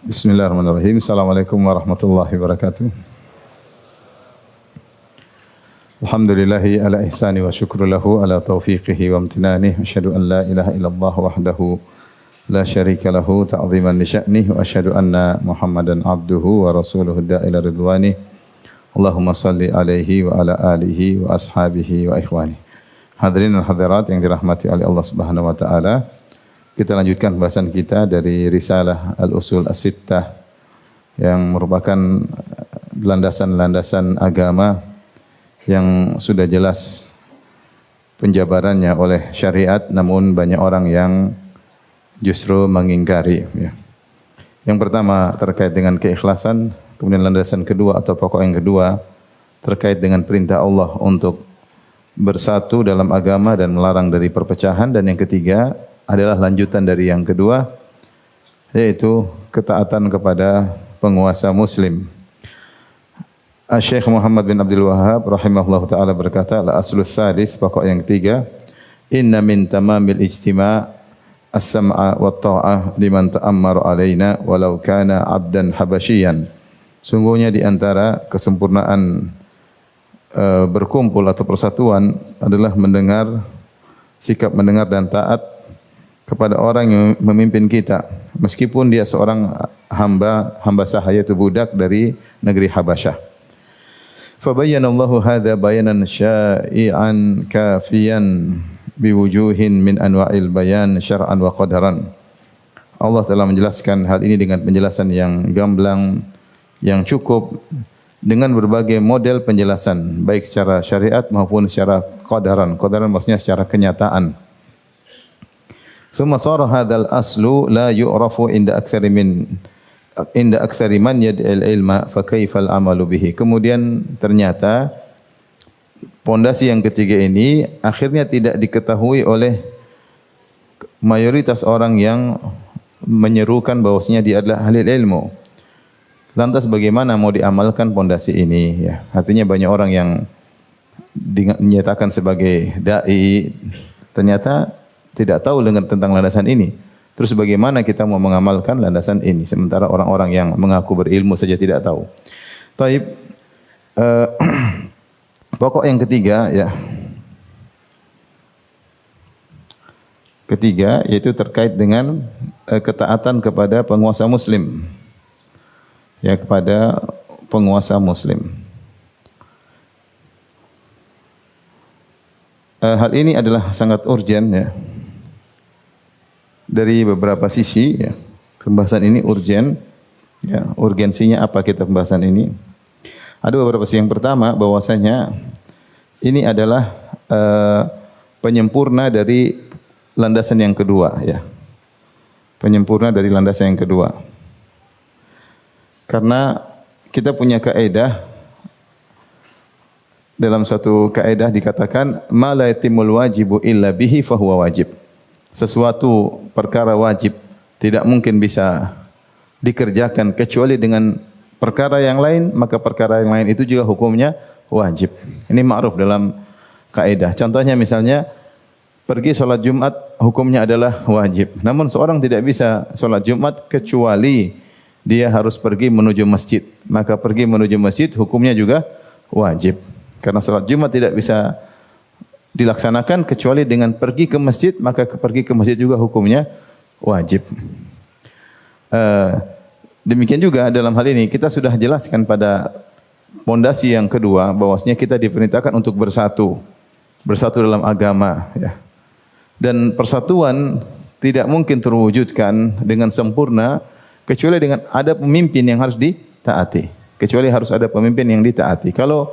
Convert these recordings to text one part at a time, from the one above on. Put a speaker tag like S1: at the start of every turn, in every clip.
S1: Bismillahirrahmanirrahim. Assalamualaikum warahmatullahi wabarakatuh. Alhamdulillahi ala ihsani wa syukru lahu ala taufiqihi wa amtinani. Asyhadu an la ilaha illallah wahdahu la syarika lahu ta'ziman li sya'nih wa asyhadu anna Muhammadan abduhu wa rasuluhu da'ila ridwani. Allahumma salli alaihi wa ala alihi wa ashabihi wa ikhwani. Hadirin dan hadirat yang dirahmati oleh Allah Subhanahu wa taala. Kita lanjutkan bahasan kita dari Risalah Al-Usul As-Sittah yang merupakan landasan-landasan agama yang sudah jelas penjabarannya oleh syariat, namun banyak orang yang justru mengingkari. Yang pertama terkait dengan keikhlasan, kemudian landasan kedua atau pokok yang kedua terkait dengan perintah Allah untuk bersatu dalam agama dan melarang dari perpecahan, dan yang ketiga adalah lanjutan dari yang kedua, yaitu ketaatan kepada penguasa muslim. Syekh Muhammad bin Abdul Wahhab rahimahullah ta'ala berkata, la aslus tsalits, pokok yang ketiga, inna min tamamil ijtima' as-sam'a wa ta'ah liman ta'ammara alaina walau kana 'abdan habasyian. Sungguhnya di antara kesempurnaan berkumpul atau persatuan adalah mendengar, sikap mendengar dan taat kepada orang yang memimpin kita, meskipun dia seorang hamba sahaya, itu budak dari negeri Habasyah. Fabayyana Allahu hadza bayanan sya'i'an kafiyan biwujuhin min anwa'il bayan syar'an wa qadaran. Allah telah menjelaskan hal ini dengan penjelasan yang gamblang, yang cukup, dengan berbagai model penjelasan, baik secara syariat maupun secara qadaran. Qadaran maksudnya secara kenyataan. Thumma sara hadzal aslu la yu'rafu inda aktsari man yad'il ilma fa kaifal amalu bihi. Kemudian ternyata pondasi yang ketiga ini akhirnya tidak diketahui oleh mayoritas orang yang menyerukan bahwasanya dia adalah ahli ilmu. Lantas bagaimana mau diamalkan pondasi ini, ya? Artinya banyak orang yang dinyatakan sebagai dai ternyata tidak tahu tentang landasan ini. Terus bagaimana kita mau mengamalkan landasan ini sementara orang-orang yang mengaku berilmu saja tidak tahu. Taib, pokok yang ketiga, ya. Ketiga yaitu terkait dengan ketaatan kepada penguasa muslim. Ya, kepada penguasa muslim. Hal ini adalah sangat urgen, ya. Dari beberapa sisi, ya, pembahasan ini urgen, ya. Urgensinya apa kita pembahasan ini? Ada beberapa sisi. Yang pertama, bahwasanya ini adalah penyempurna dari landasan yang kedua, ya. Penyempurna dari landasan yang kedua. Karena kita punya kaidah, dalam satu kaidah dikatakan ma la yatimul wajibu illa bihi fahuwa wajib. Sesuatu perkara wajib tidak mungkin bisa dikerjakan kecuali dengan perkara yang lain, maka perkara yang lain itu juga hukumnya wajib. Ini ma'ruf dalam kaidah. Contohnya misalnya pergi salat Jumat hukumnya adalah wajib. Namun seorang tidak bisa salat Jumat kecuali dia harus pergi menuju masjid. Maka pergi menuju masjid hukumnya juga wajib. Karena salat Jumat tidak bisa dilaksanakan kecuali dengan pergi ke masjid, maka pergi ke masjid juga hukumnya wajib. Demikian juga dalam hal ini kita sudah jelaskan pada pondasi yang kedua bahwasanya kita diperintahkan untuk bersatu dalam agama, ya. Dan persatuan tidak mungkin terwujudkan dengan sempurna kecuali dengan ada pemimpin yang harus ditaati. Kecuali harus ada pemimpin yang ditaati. Kalau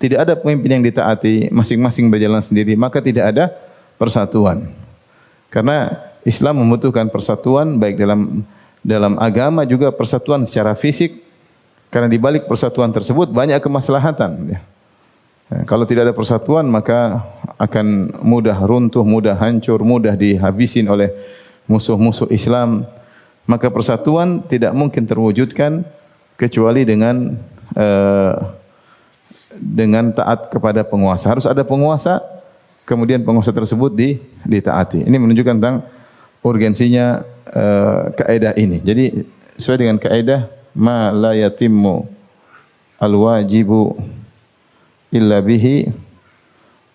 S1: tidak ada pemimpin yang ditaati, masing-masing berjalan sendiri, maka tidak ada persatuan. Karena Islam membutuhkan persatuan baik dalam agama juga persatuan secara fisik. Karena di balik persatuan tersebut banyak kemaslahatan. Kalau tidak ada persatuan maka akan mudah runtuh, mudah hancur, mudah dihabisin oleh musuh-musuh Islam. Maka persatuan tidak mungkin terwujudkan kecuali dengan taat kepada penguasa. Harus ada penguasa, kemudian penguasa tersebut ditaati. Ini menunjukkan tentang urgensinya kaidah ini. Jadi sesuai dengan kaidah ma la yatimmu al-wajibu illa bihi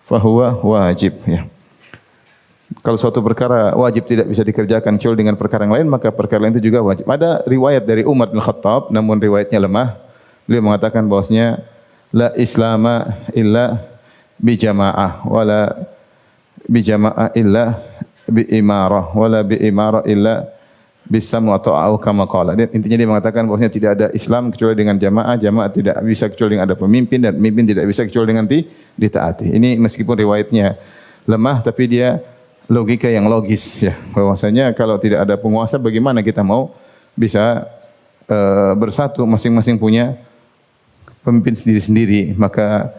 S1: fahuwa wajib ya. Kalau suatu perkara wajib tidak bisa dikerjakan kecuali dengan perkara yang lain, maka perkara lain itu juga wajib. Ada riwayat dari Umar bin Khattab, namun riwayatnya lemah. Beliau mengatakan bahwasanya la islama illa bi jamaah wala bi jamaah illa bi imarah wala bi imarah illa bisamu atau kama qala. Intinya dia mengatakan bahwasanya tidak ada Islam kecuali dengan jamaah, jamaah tidak bisa kecuali dengan ada pemimpin, dan pemimpin tidak bisa kecuali dengan ditaati. Ini meskipun riwayatnya lemah tapi dia logika yang logis ya. Bahwasanya kalau tidak ada penguasa bagaimana kita mau bisa bersatu, masing-masing punya pemimpin sendiri-sendiri, maka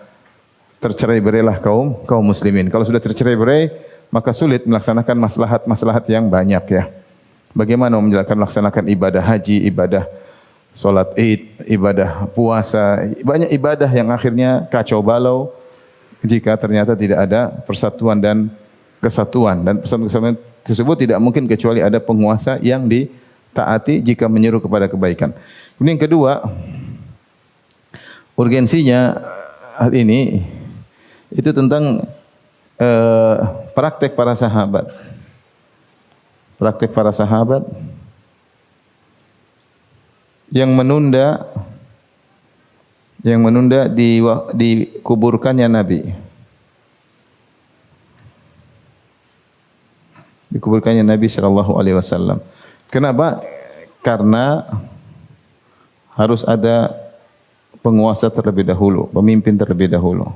S1: tercerai-berailah kaum muslimin. Kalau sudah tercerai-berai maka sulit melaksanakan maslahat-maslahat yang banyak ya. Bagaimana melaksanakan ibadah haji, ibadah salat Id, ibadah puasa, banyak ibadah yang akhirnya kacau balau jika ternyata tidak ada persatuan dan kesatuan. Dan persatuan tersebut tidak mungkin kecuali ada penguasa yang ditaati jika menyeru kepada kebaikan. Kemudian yang kedua, urgensinya hal ini itu tentang praktek para sahabat. Praktek para sahabat yang menunda dikuburkannya Nabi. Dikuburkannya Nabi sallallahu alaihi wasallam. Kenapa? Karena harus ada penguasa terlebih dahulu, pemimpin terlebih dahulu.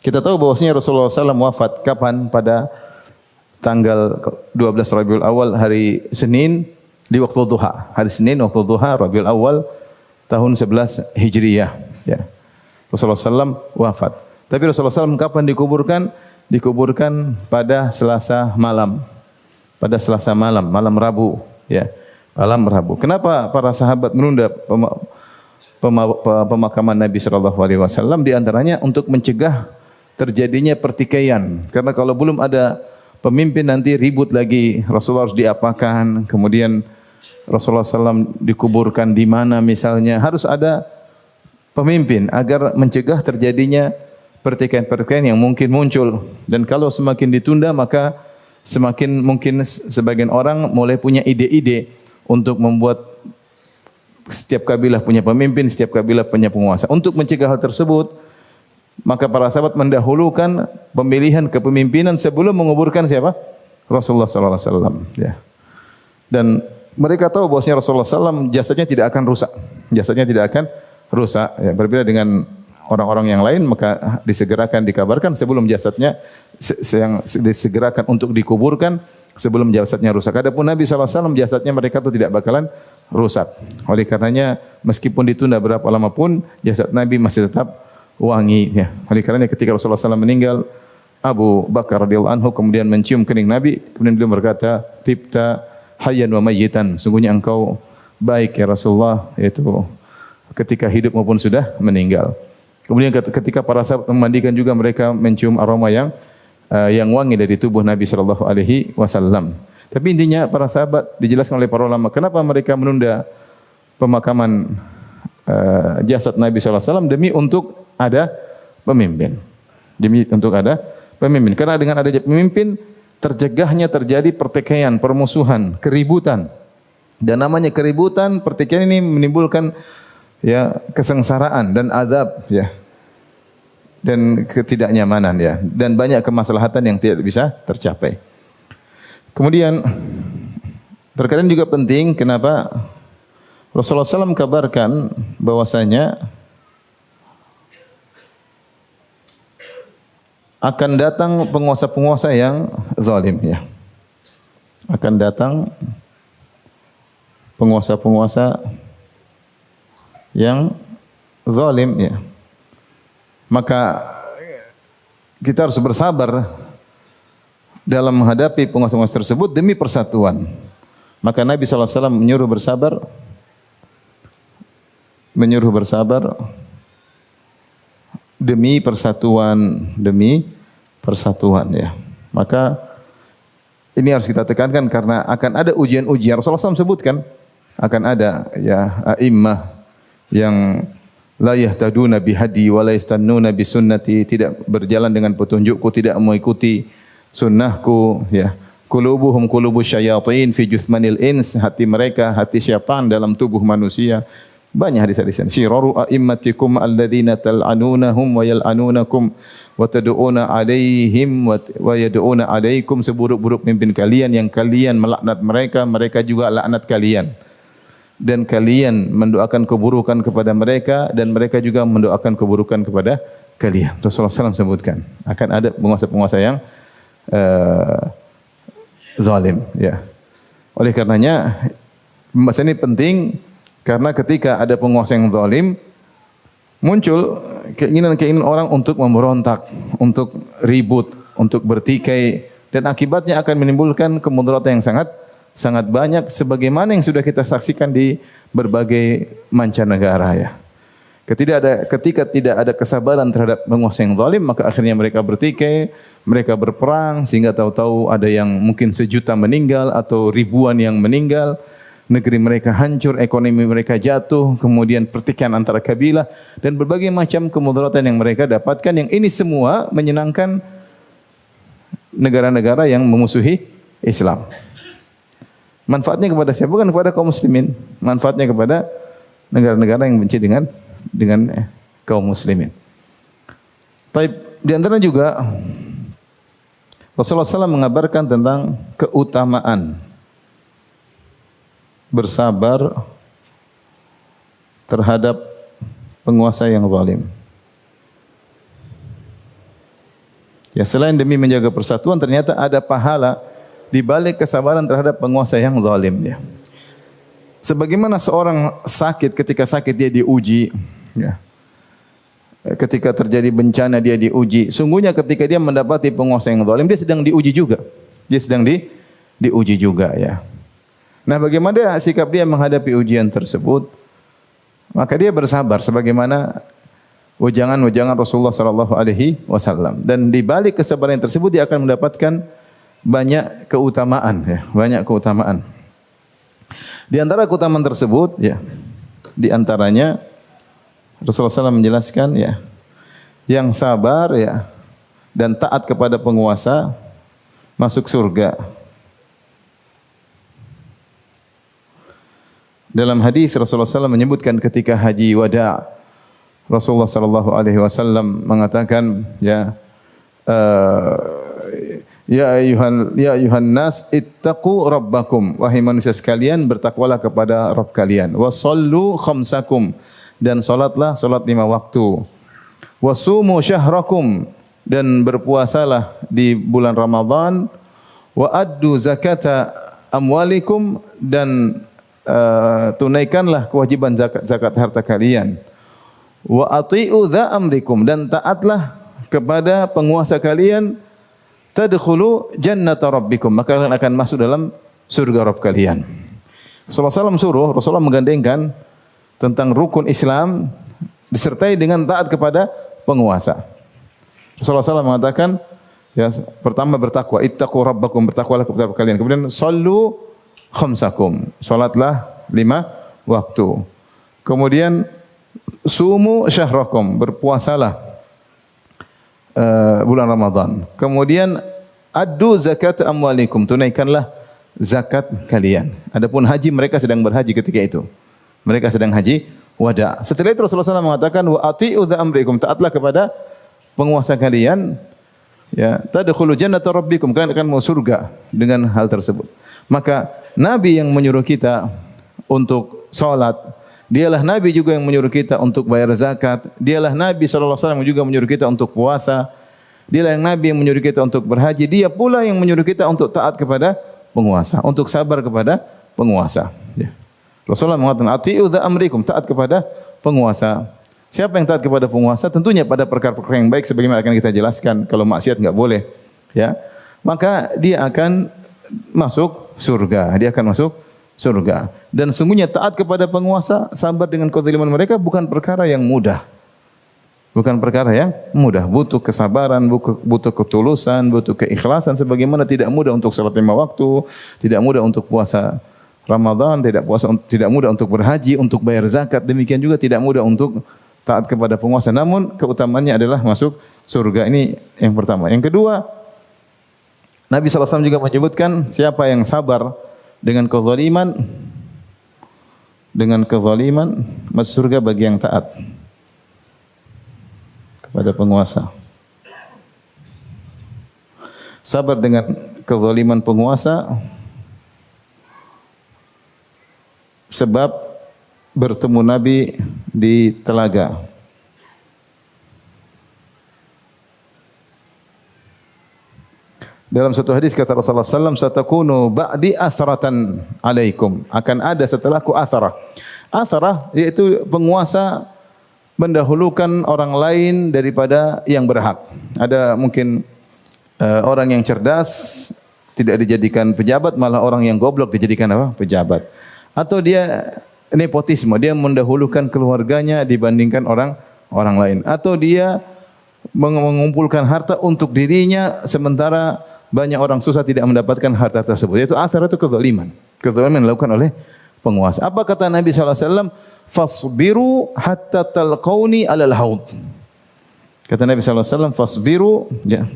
S1: Kita tahu bahwasanya Rasulullah SAW wafat kapan? Pada tanggal 12 Rabiul Awal, hari Senin di waktu duha. Hari Senin waktu duha Rabiul Awal tahun 11 Hijriyah. Ya. Rasulullah SAW wafat. Tapi Rasulullah SAW kapan dikuburkan? Dikuburkan pada Selasa malam. Pada Selasa malam, malam Rabu. Ya. Malam Rabu. Kenapa para sahabat menunda pemakaman Nabi SAW? Di antaranya untuk mencegah terjadinya pertikaian. Karena kalau belum ada pemimpin nanti ribut lagi. Rasulullah harus diapakan, kemudian Rasulullah SAW dikuburkan di mana misalnya. Harus ada pemimpin agar mencegah terjadinya pertikaian-pertikaian yang mungkin muncul. Dan kalau semakin ditunda maka semakin mungkin sebagian orang mulai punya ide-ide untuk membuat setiap kabilah punya pemimpin, setiap kabilah punya penguasa. Untuk mencegah hal tersebut, maka para sahabat mendahulukan pemilihan kepemimpinan sebelum menguburkan siapa? Rasulullah sallallahu alaihi wasallam, ya. Dan mereka tahu bahwasanya Rasulullah SAW jasadnya tidak akan rusak. Jasadnya tidak akan rusak, ya. Berbeda dengan orang-orang yang lain, maka disegerakan dikabarkan sebelum jasadnya yang disegerakan untuk dikuburkan sebelum jasadnya rusak. Adapun Nabi SAW jasadnya mereka itu tidak bakalan rusak. Oleh karenanya meskipun ditunda berapa lama pun jasad Nabi masih tetap wangi ya. Oleh karenanya ketika Rasulullah SAW meninggal, Abu Bakar radhiyallahu anhu kemudian mencium kening Nabi, kemudian beliau berkata, "Tibta hayyan wa mayyitan." Sungguhnya engkau baik ya Rasulullah, yaitu ketika hidup maupun sudah meninggal. Kemudian ketika para sahabat memandikan juga mereka mencium aroma yang wangi dari tubuh Nabi sallallahu alaihi wasallam. Tapi intinya para sahabat dijelaskan oleh para ulama kenapa mereka menunda pemakaman jasad Nabi sallallahu alaihi wasallam demi untuk ada pemimpin. Demi untuk ada pemimpin. Karena dengan adanya pemimpin tercegahnya terjadi pertikaian, permusuhan, keributan. Dan namanya keributan, pertikaian ini menimbulkan ya kesengsaraan dan azab ya. Dan ketidaknyamanan ya, dan banyak kemaslahatan yang tidak bisa tercapai. Kemudian terkadang juga penting kenapa Rasulullah SAW kabarkan bahwasanya akan datang penguasa-penguasa yang zalim ya. Akan datang penguasa-penguasa yang zalim ya. Maka kita harus bersabar dalam menghadapi penguasa-penguasa tersebut demi persatuan. Maka Nabi SAW menyuruh bersabar demi persatuan ya. Maka Ini harus kita tekankan karena akan ada ujian-ujian. Rasulullah SAW sebutkan akan ada ya a'immah yang la yahtaduna bihadi wa la yastannuna bisunnati, tidak berjalan dengan petunjukku, tidak mengikuti sunnahku, ya. Qulubuhum qulubus syayatin fi juthmanil ins, hati mereka hati syaitan dalam tubuh manusia. Banyak hadis-hadis. Syiraru a'immatikum alladzina tal'anunahum wa yal'anunakum wa tad'una 'alaihim wa yad'una 'alaikum, seburuk-buruk pemimpin kalian yang kalian melaknat mereka, mereka juga laknat kalian. Dan kalian mendoakan keburukan kepada mereka dan mereka juga mendoakan keburukan kepada kalian. Rasulullah SAW sebutkan akan ada penguasa-penguasa yang zalim, ya. Oleh karenanya pembahasan ini penting. Karena ketika ada penguasa yang zalim, muncul keinginan-keinginan orang untuk memberontak, untuk ribut, untuk bertikai, dan akibatnya akan menimbulkan kemudaratan yang sangat banyak sebagaimana yang sudah kita saksikan di berbagai mancanegara, ya. Ketika tidak ada kesabaran terhadap penguasa yang zalim, maka akhirnya mereka bertikai, mereka berperang sehingga tahu-tahu ada yang mungkin 1 juta meninggal atau ribuan yang meninggal. Negeri mereka hancur, ekonomi mereka jatuh, kemudian pertikaian antara kabilah dan berbagai macam kemudaratan yang mereka dapatkan, yang ini semua menyenangkan negara-negara yang memusuhi Islam. Manfaatnya kepada siapa? Bukan kepada kaum muslimin. Manfaatnya kepada negara-negara yang benci dengan kaum muslimin. Taib, di antara juga Rasulullah SAW mengabarkan tentang keutamaan bersabar terhadap penguasa yang zalim. Ya, selain demi menjaga persatuan, ternyata ada pahala di balik kesabaran terhadap penguasa yang zalim, ya. Sebagaimana seorang sakit, ketika sakit dia diuji, ya. Ketika terjadi bencana dia diuji. Sungguhnya ketika dia mendapati penguasa yang zalim, dia sedang diuji juga. Dia sedang diuji juga, ya. Nah, bagaimana sikap dia menghadapi ujian tersebut? Maka dia bersabar sebagaimana wejangan-wejangan Rasulullah sallallahu alaihi wasallam. Dan di balik kesabaran tersebut dia akan mendapatkan banyak keutamaan, ya, banyak keutamaan. Di antara keutamaan tersebut, ya, di antaranya Rasulullah SAW menjelaskan, ya, yang sabar, ya, dan taat kepada penguasa masuk surga. Dalam hadis Rasulullah SAW menyebutkan ketika haji wada, Rasulullah SAW mengatakan, ya, ya ayuhan nas ittaqu rabbakum, wahai manusia sekalian bertakwalah kepada Rabb kalian, wasallu khamsakum, dan salatlah salat 5 waktu, wasumu syahrakum, dan berpuasalah di bulan Ramadan, wa addu zakata amwalikum, dan tunaikanlah kewajiban zakat harta kalian, wa ati'u dha amrikum, dan taatlah kepada penguasa kalian, tadkhulu jannata rabbikum, maka kalian akan masuk dalam surga Rabb kalian. Rasulullah SAW Rasulullah menggandengkan tentang rukun Islam disertai dengan taat kepada penguasa. Rasulullah SAW mengatakan, ya, pertama bertakwa, ittaqu rabbakum, bertakwalah kepada kalian. Kemudian sallu khamsakum, salatlah 5 waktu. Kemudian sumu syahrakum, berpuasalah bulan Ramadan. Kemudian addu zakat amwalikum, tunaikanlah zakat kalian. Adapun haji, mereka sedang berhaji ketika itu. Mereka sedang haji wada. Setelah itu Rasulullah SAW mengatakan, wa ati'u dha amrikum, taatlah kepada penguasa kalian, ya, tadkhulu jannata rabbikum, kalian akan masuk surga dengan hal tersebut. Maka Nabi yang menyuruh kita untuk salat, dialah Nabi juga yang menyuruh kita untuk bayar zakat, dialah Nabi SAW juga menyuruh kita untuk puasa, dialah yang Nabi yang menyuruh kita untuk berhaji, dia pula yang menyuruh kita untuk taat kepada penguasa, untuk sabar kepada penguasa, ya. Rasulullah mengatakan, ati'u dha amrikum, taat kepada penguasa. Siapa yang taat kepada penguasa? Tentunya pada perkara-perkara yang baik sebagaimana akan kita jelaskan. Kalau maksiat enggak boleh, ya. Maka dia akan masuk surga. Dia akan masuk surga. Dan sungguhnya taat kepada penguasa, sabar dengan kezaliman mereka bukan perkara yang mudah. Bukan perkara yang mudah, butuh kesabaran, butuh ketulusan, butuh keikhlasan sebagaimana tidak mudah untuk salat 5 waktu, tidak mudah untuk puasa Ramadan, tidak mudah untuk berhaji, untuk bayar zakat, demikian juga tidak mudah untuk taat kepada penguasa. Namun keutamaannya adalah masuk surga. Ini yang pertama. Yang kedua, Nabi SAW juga menyebutkan siapa yang sabar dengan kezaliman masuk surga bagi yang taat kepada penguasa. Sabar dengan kezaliman penguasa sebab bertemu Nabi di telaga. Dalam satu hadis kata Rasulullah SAW, satakunu ba'di athratan alaikum. Akan ada setelahku atharah. Atharah yaitu penguasa mendahulukan orang lain daripada yang berhak. Ada mungkin orang yang cerdas tidak dijadikan pejabat, malah orang yang goblok dijadikan apa? Pejabat. Atau dia nepotisme, dia mendahulukan keluarganya dibandingkan orang lain. Atau dia mengumpulkan harta untuk dirinya sementara banyak orang susah tidak mendapatkan harta tersebut. Itu athar, itu kezaliman. Kezaliman dilakukan oleh penguasa. Apa kata Nabi SAW? Fasbiru hatta talqauni alal haud. Kata Nabi SAW, fasbiru, ya.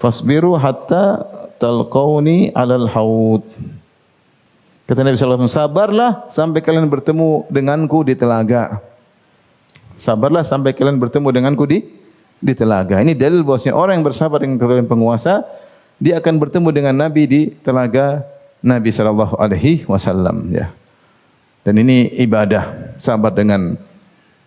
S1: Fasbiru hatta talqauni alal haud. Kata Nabi SAW, sabarlah sampai kalian bertemu denganku di telaga. Sabarlah sampai kalian bertemu denganku di telaga. Ini dalil bahwasanya orang yang bersabar dengan kezaliman penguasa, dia akan bertemu dengan Nabi di telaga Nabi sallallahu alaihi wasallam, ya. Dan ini ibadah. Sabar dengan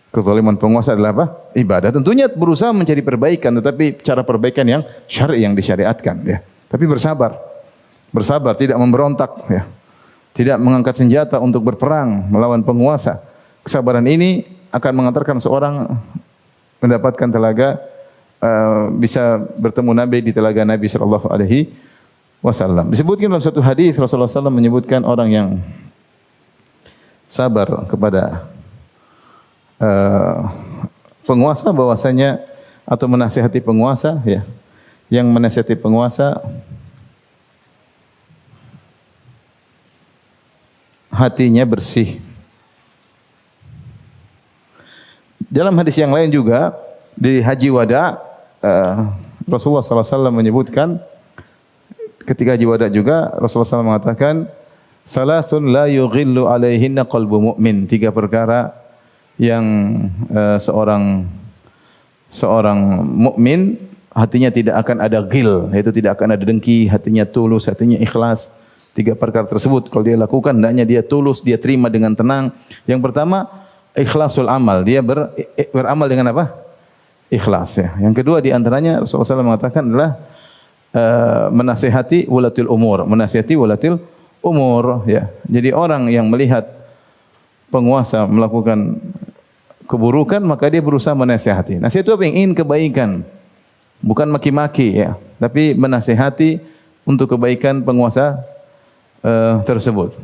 S1: kezaliman penguasa adalah apa? Ibadah. Tentunya berusaha mencari perbaikan, tetapi cara perbaikan yang syar'i yang disyariatkan, ya. Tapi bersabar. Bersabar, tidak memberontak, ya. Tidak mengangkat senjata untuk berperang melawan penguasa. Kesabaran ini akan mengantarkan seorang mendapatkan telaga, bisa bertemu Nabi di telaga Nabi sallallahu alaihi wasallam. Disebutkan dalam satu hadis Rasulullah SAW menyebutkan orang yang sabar kepada penguasa bahwasanya atau menasihati penguasa, ya, yang menasihati penguasa hatinya bersih. Dalam hadis yang lain juga di Haji Wada, Rasulullah SAW menyebutkan ketika Haji Wada juga Rasulullah SAW mengatakan, salasun la yughillu alaihinna qalbu mu'min. 3 perkara yang seorang mukmin hatinya tidak akan ada ghil, yaitu tidak akan ada dengki, hatinya tulus, hatinya ikhlas. 3 perkara tersebut kalau dia lakukan hendaknya dia tulus, dia terima dengan tenang. Yang pertama, ikhlasul amal. Dia beramal dengan apa? Ikhlas, ya. Yang kedua di antaranya Rasulullah SAW mengatakan adalah menasihati wulatil umur, menasihati wulatil umur, ya. Jadi orang yang melihat penguasa melakukan keburukan, maka dia berusaha menasihati. Nasihat itu apa? Yang ingin kebaikan, bukan maki-maki, ya, tapi menasihati untuk kebaikan penguasa tersebut.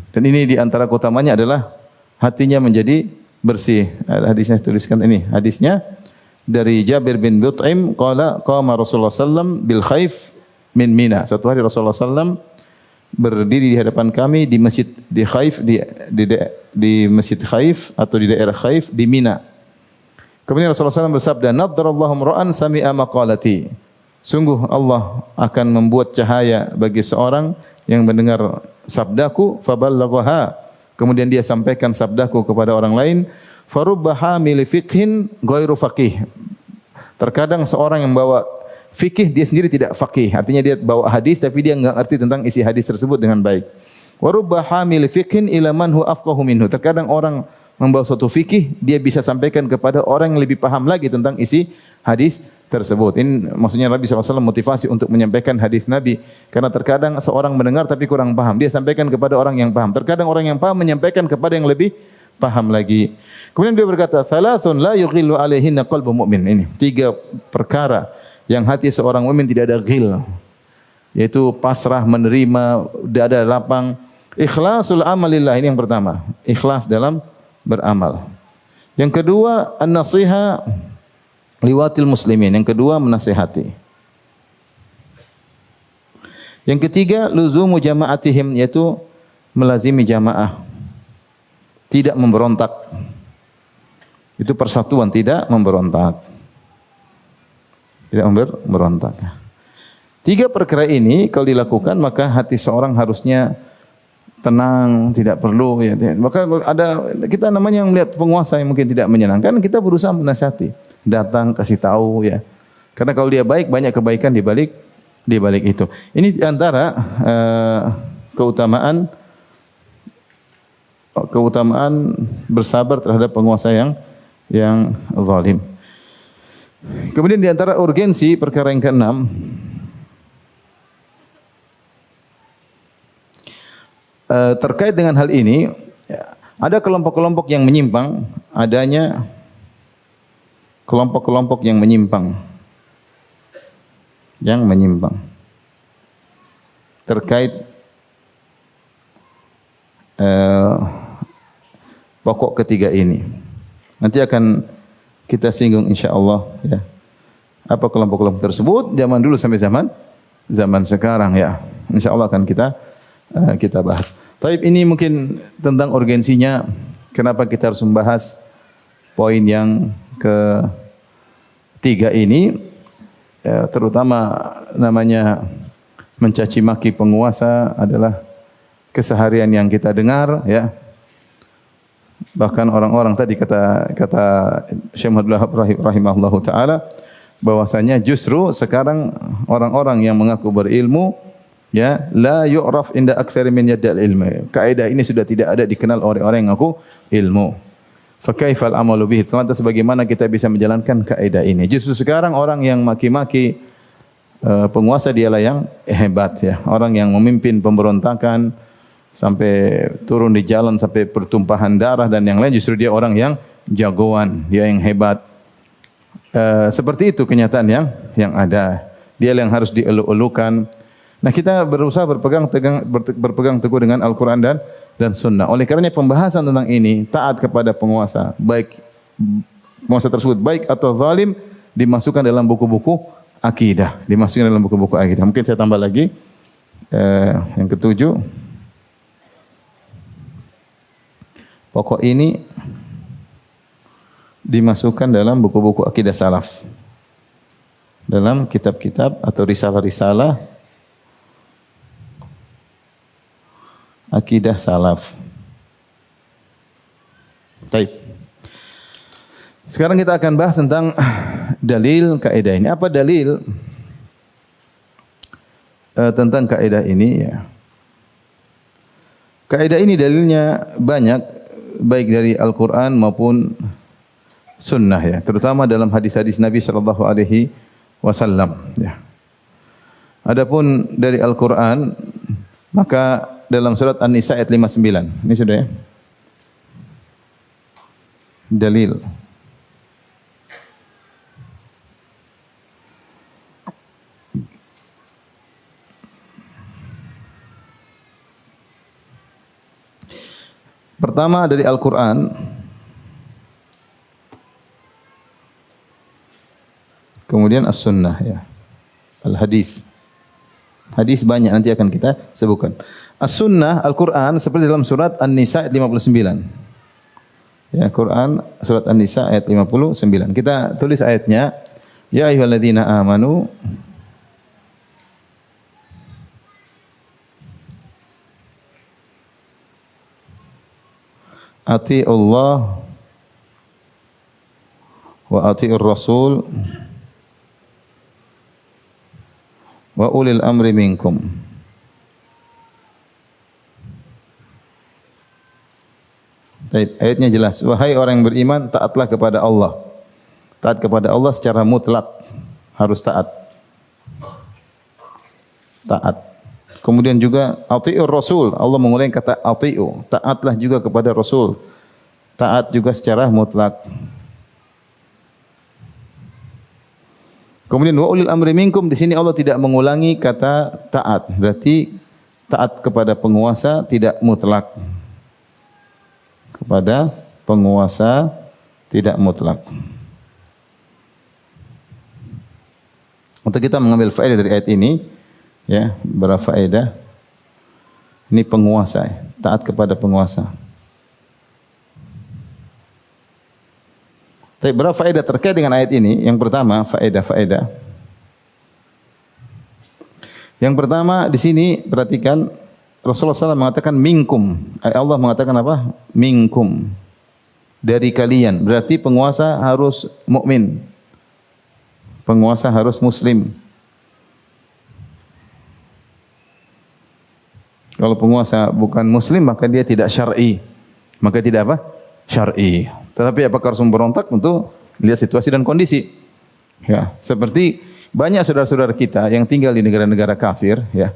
S1: Dan ini di antara keutamanya adalah hatinya menjadi bersih. Hadisnya tuliskan ini. Hadisnya dari Jabir bin Mut'im qala qama Rasulullah sallam bil khaif min Mina. Suatu hari Rasulullah sallam berdiri di hadapan kami di masjid di Khaif di Masjid Khaif atau di daerah Khaif di Mina. Kemudian Rasulullah sallam bersabda, "Naddarallahu imra'an sami'a maqalati." Sungguh Allah akan membuat cahaya bagi seorang yang mendengar sabdaku, faballaghaha. Kemudian dia sampaikan sabdaku kepada orang lain. Farubba hamil fiqhin ghairu faqih. Terkadang seorang yang bawa fikih dia sendiri tidak faqih. Artinya dia bawa hadis tapi dia enggak ngerti tentang isi hadis tersebut dengan baik. Warubba hamil fiqhin ila man huwa afqahu minhu. Terkadang orang membawa suatu fikih dia bisa sampaikan kepada orang yang lebih paham lagi tentang isi hadis tersebut. Ini maksudnya Nabi SAW motivasi untuk menyampaikan hadis Nabi. Karena terkadang seorang mendengar tapi kurang paham. Dia sampaikan kepada orang yang paham. Terkadang orang yang paham menyampaikan kepada yang lebih paham lagi. Kemudian dia berkata, "Thalathun la yughillu alaihinna qalbu mu'min." Ini 3 perkara yang hati seorang mukmin tidak ada ghil. Yaitu pasrah, menerima, dada lapang. Ikhlasul amalillah, ini yang pertama. Ikhlas dalam beramal. Yang kedua, an-nasiha liwatil muslimin. Yang kedua, menasihati. Yang ketiga, luzumu jama'atihim, yaitu melazimi jamaah. Tidak memberontak. Itu persatuan, tidak memberontak. Tidak memberontak. Tiga perkara ini kalau dilakukan maka hati seorang harusnya tenang, tidak perlu ya. Maka ada kita namanya yang melihat penguasa yang mungkin tidak menyenangkan, kita berusaha menasihati, datang kasih tahu ya. Karena kalau dia baik, banyak kebaikan di balik itu. Ini di antara keutamaan bersabar terhadap penguasa yang zalim. Kemudian di antara urgensi perkara yang keenam, terkait dengan hal ini, ada kelompok-kelompok yang menyimpang, adanya kelompok-kelompok yang menyimpang terkait pokok ketiga ini. Nanti akan kita singgung insyaallah ya. Apa kelompok-kelompok tersebut zaman dulu sampai zaman sekarang ya. Insyaallah akan kita bahas. Taib, ini mungkin tentang urgensinya kenapa kita harus membahas poin yang ketiga ini, ya, terutama namanya mencaci maki penguasa adalah keseharian yang kita dengar ya. Bahkan orang-orang tadi kata Syekh Muhammad rahimahullahu taala bahwasanya justru sekarang orang-orang yang mengaku berilmu ya la yu'raf inda aktsari min yad'al ilmi. Kaidah ini sudah tidak ada dikenal oleh orang yang mengaku ilmu. Fa kaifal amalu bihi? Lantas bagaimana kita bisa menjalankan kaidah ini? Justru sekarang orang yang maki-maki penguasa dialah yang hebat ya. Orang yang memimpin pemberontakan sampai turun di jalan sampai pertumpahan darah dan yang lain, justru dia orang yang jagoan, dia yang hebat. Seperti itu kenyataan yang ada. Dia yang harus dielu-elukan. Nah, kita berusaha berpegang teguh dengan Al-Quran dan Sunnah. Oleh karenanya pembahasan tentang ini, taat kepada penguasa, baik penguasa tersebut baik atau zalim, dimasukkan dalam buku-buku akidah. Mungkin saya tambah lagi yang ketujuh. Pokok ini dimasukkan dalam buku-buku akidah salaf. Dalam kitab-kitab atau risalah-risalah akidah salaf. Baik. Sekarang kita akan bahas tentang dalil kaidah ini. Apa dalil tentang kaidah ini ya? Kaidah ini dalilnya banyak, baik dari Al-Quran maupun Sunnah ya, terutama dalam hadis-hadis Nabi sallallahu alaihi wasallam ya. Adapun dari Al-Quran, maka dalam surat An-Nisa ayat 59. Ini sudah ya. Dalil. Pertama dari Al-Quran, kemudian As-Sunnah ya. Al-Hadis. Hadis banyak nanti akan kita sebutkan. As-Sunnah, Al-Quran seperti dalam surat An-Nisa ayat 59. Ya, Quran surat An-Nisa ayat 59. Kita tulis ayatnya. Ya ayyuhalladzina amanu ati'ullah wa ati'ur rasul wa ulil amri minkum. Baik, ayatnya jelas. Wahai orang yang beriman, taatlah kepada Allah. Taat kepada Allah secara mutlak. Harus taat. Taat. Kemudian juga ati'ur rasul. Allah mengulangi kata ati'u. Taatlah juga kepada Rasul. Taat juga secara mutlak. Kemudian wa ulil amri minkum, di sini Allah tidak mengulangi kata taat. Berarti taat kepada penguasa tidak mutlak. Kepada penguasa tidak mutlak. Untuk kita mengambil faedah dari ayat ini, ya, berapa faedah? Ini penguasa, taat kepada penguasa. Tapi berapa faedah terkait dengan ayat ini? Yang pertama, faedah. Yang pertama di sini perhatikan Rasulullah SAW mengatakan minkum. Allah mengatakan apa? Minkum. Dari kalian. Berarti penguasa harus mukmin. Penguasa harus muslim. Kalau penguasa bukan muslim maka dia tidak syar'i. Maka tidak apa? Syar'i. Tetapi apakah harus memberontak? Tentu lihat situasi dan kondisi. Ya, seperti banyak saudara-saudara kita yang tinggal di negara-negara kafir, ya.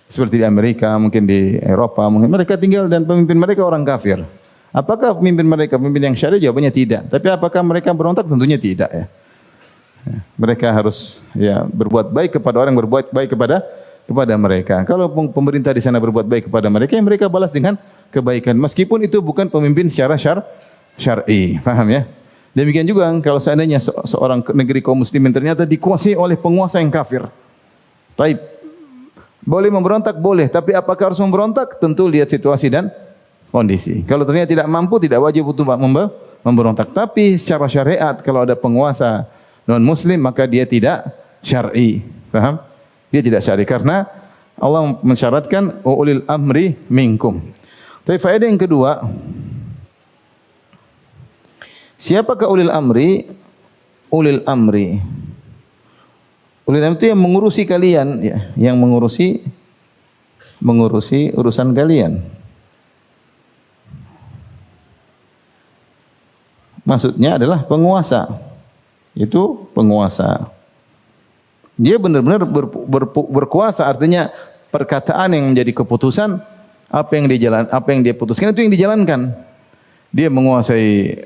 S1: Seperti di Amerika, mungkin di Eropa, mungkin mereka tinggal dan pemimpin mereka orang kafir. Apakah pemimpin mereka pemimpin yang syar'i? Jawabannya tidak. Tapi apakah mereka berontak? Tentunya tidak, ya. Mereka harus ya berbuat baik kepada orang yang berbuat baik kepada mereka. Kalau pemerintah di sana berbuat baik kepada mereka, ya mereka balas dengan kebaikan. Meskipun itu bukan pemimpin secara syar'i. Paham ya? Demikian juga kalau seandainya seorang negeri kaum muslimin ternyata dikuasai oleh penguasa yang kafir. Taib. Boleh memberontak? Boleh. Tapi apakah harus memberontak? Tentu lihat situasi dan kondisi. Kalau ternyata tidak mampu, tidak wajib untuk memberontak. Tapi secara syariat, kalau ada penguasa non-muslim, maka dia tidak syar'i. Paham? Dia tidak syar'i. Karena Allah mensyaratkan ulil amri minkum. Tapi faedah yang kedua, siapakah ulil amri? Ulil amri. Ulil amri itu yang mengurusi kalian, ya, yang mengurusi urusan kalian. Maksudnya adalah penguasa. Itu penguasa. Dia benar-benar berkuasa, artinya perkataan yang menjadi keputusan, apa yang dia putuskan itu yang dijalankan. Dia menguasai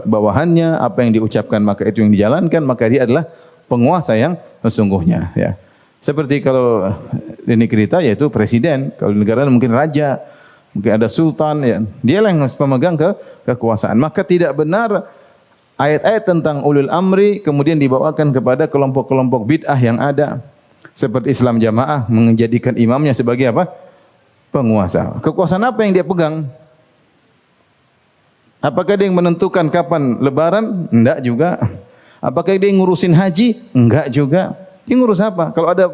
S1: bawahannya, apa yang diucapkan maka itu yang dijalankan, maka dia adalah penguasa yang sesungguhnya, ya. Seperti kalau di negeri kita yaitu presiden, kalau di negara mungkin raja, mungkin ada sultan, ya. Dialah yang pemegang kekuasaan. Maka tidak benar ayat-ayat tentang ulul amri kemudian dibawakan kepada kelompok-kelompok bid'ah yang ada. Seperti Islam Jamaah menjadikan imamnya sebagai apa? Penguasa. Kekuasaan apa yang dia pegang? Apakah dia yang menentukan kapan lebaran? Enggak juga. Apakah dia yang ngurusin haji? Enggak juga. Dia ngurus apa? Kalau ada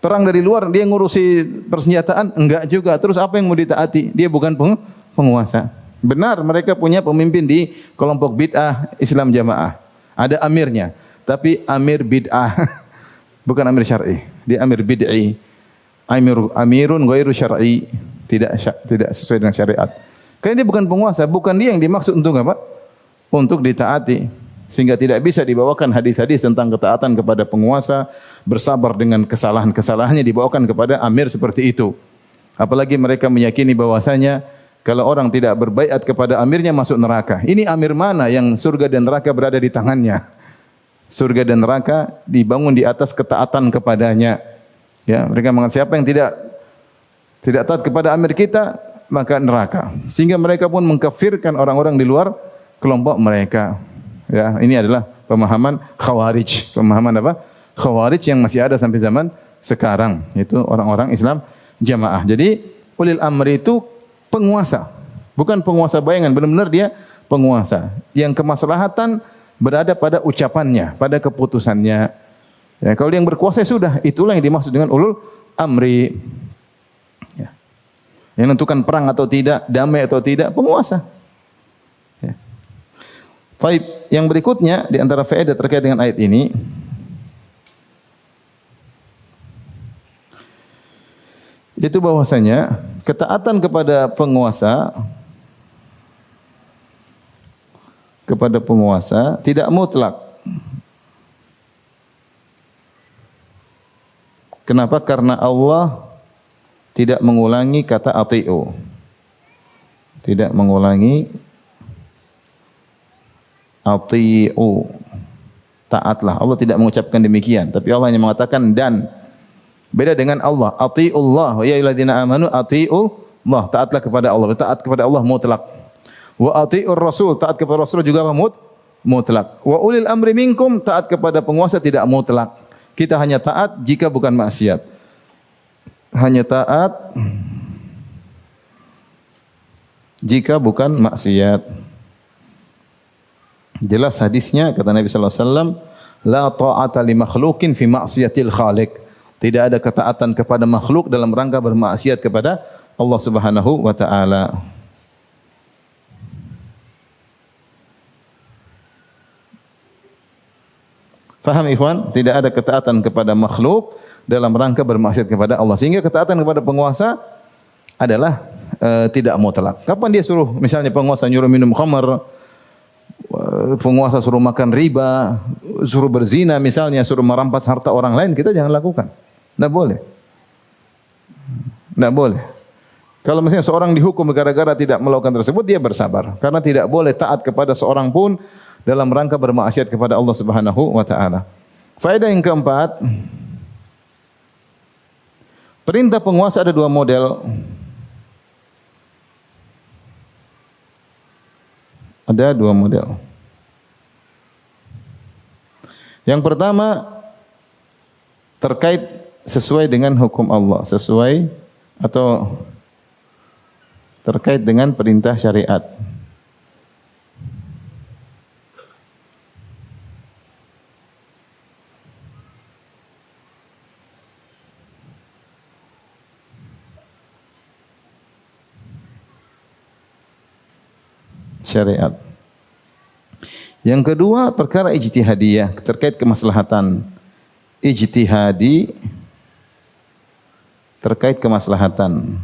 S1: perang dari luar, dia ngurusi persenjataan? Enggak juga. Terus apa yang mau ditaati? Dia bukan penguasa. Benar, mereka punya pemimpin di kelompok bid'ah Islam Jamaah. Ada amirnya, tapi amir bid'ah. Bukan amir syar'i. Dia amir bid'i. Amirun ghairu syar'i. Tidak sesuai dengan syariat. Karena dia bukan penguasa, bukan dia yang dimaksud untuk apa? Untuk ditaati. Sehingga tidak bisa dibawakan hadis-hadis tentang ketaatan kepada penguasa, bersabar dengan kesalahan-kesalahannya dibawakan kepada amir seperti itu. Apalagi mereka meyakini bahwasanya kalau orang tidak berbaiat kepada amirnya masuk neraka. Ini amir mana yang surga dan neraka berada di tangannya? Surga dan neraka dibangun di atas ketaatan kepadanya. Ya, mereka mengatakan siapa yang tidak taat kepada amir kita, maka neraka. Sehingga mereka pun mengkafirkan orang-orang di luar kelompok mereka. Ya, ini adalah pemahaman Khawarij. Pemahaman apa? Khawarij yang masih ada sampai zaman sekarang. Itu orang-orang Islam Jamaah. Jadi, ulil amri itu penguasa. Bukan penguasa bayangan. Benar-benar dia penguasa. Yang kemaslahatan berada pada ucapannya, pada keputusannya. Ya, kalau dia yang berkuasa sudah. Itulah yang dimaksud dengan ulul amri. Yang menentukan perang atau tidak, damai atau tidak, penguasa. Ya. Baik, yang berikutnya di antara faedah terkait dengan ayat ini, itu bahwasanya ketaatan kepada penguasa tidak mutlak. Kenapa? Karena Allah tidak mengulangi kata ati'u. Tidak mengulangi ati'u. Taatlah. Allah tidak mengucapkan demikian. Tapi Allah hanya mengatakan dan. Beda dengan Allah. Atiullah, ya ayyuhalladzina amanu atiullah, taatlah kepada Allah. Taat kepada Allah mutlak. Wa atiur rasul, taat kepada Rasul juga apa? Mutlak. Wa ulil amri minkum, taat kepada penguasa tidak mutlak. Kita hanya taat jika bukan maksiat. Hanya taat jika bukan maksiat. Jelas hadisnya kata Nabi sallallahu alaihi wasallam, la ta'ata li makhluqin fi ma'siyatil khaliq. Tidak ada ketaatan kepada makhluk dalam rangka bermaksiat kepada Allah Subhanahu wa taala. Faham ikhwan? Tidak ada ketaatan kepada makhluk dalam rangka bermaksiat kepada Allah. Sehingga ketaatan kepada penguasa adalah tidak mutlak. Kapan dia suruh, misalnya penguasa nyuruh minum khamar, penguasa suruh makan riba, suruh berzina misalnya, suruh merampas harta orang lain, kita jangan lakukan. Tidak boleh. Tidak boleh. Kalau misalnya seorang dihukum gara-gara tidak melakukan tersebut, dia bersabar. Karena tidak boleh taat kepada seorang pun dalam rangka bermaksiat kepada Allah Subhanahu wa taala. Faedah yang keempat, perintah penguasa ada dua model. Ada dua model. Yang pertama terkait sesuai dengan hukum Allah, sesuai atau terkait dengan perintah syariat. Syariat. Yang kedua, perkara ijtihadiyah terkait kemaslahatan. Ijtihadi terkait kemaslahatan.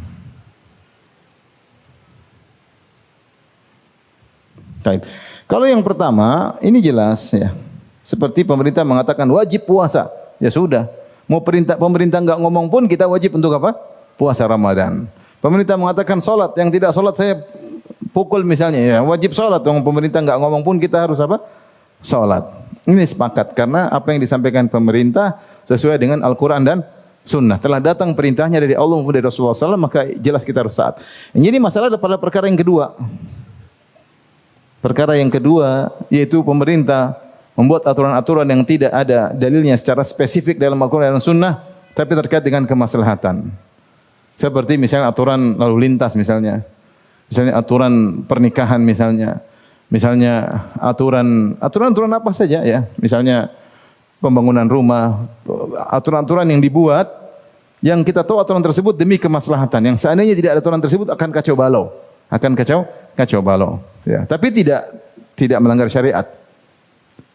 S1: Baik. Kalau yang pertama, ini jelas ya. Seperti pemerintah mengatakan wajib puasa. Ya sudah. Mau pemerintah enggak ngomong pun kita wajib untuk apa? Puasa Ramadan. Pemerintah mengatakan salat, yang tidak salat saya pukul misalnya, ya wajib salat. Yang pemerintah enggak ngomong pun kita harus apa? Salat. Ini sepakat karena apa yang disampaikan pemerintah sesuai dengan Al-Quran dan Sunnah. Telah datang perintahnya dari Allah maupun dari Rasulullah SAW, maka jelas kita harus taat. Jadi masalah pada perkara yang kedua. Perkara yang kedua yaitu pemerintah membuat aturan-aturan yang tidak ada dalilnya secara spesifik dalam Al-Quran dan Sunnah, tapi terkait dengan kemaslahatan. Seperti misalnya aturan lalu lintas misalnya aturan pernikahan misalnya aturan apa saja ya, misalnya pembangunan rumah, aturan-aturan yang dibuat yang kita tahu aturan tersebut demi kemaslahatan, yang seandainya tidak ada aturan tersebut akan kacau balau ya. Tapi tidak melanggar syariat.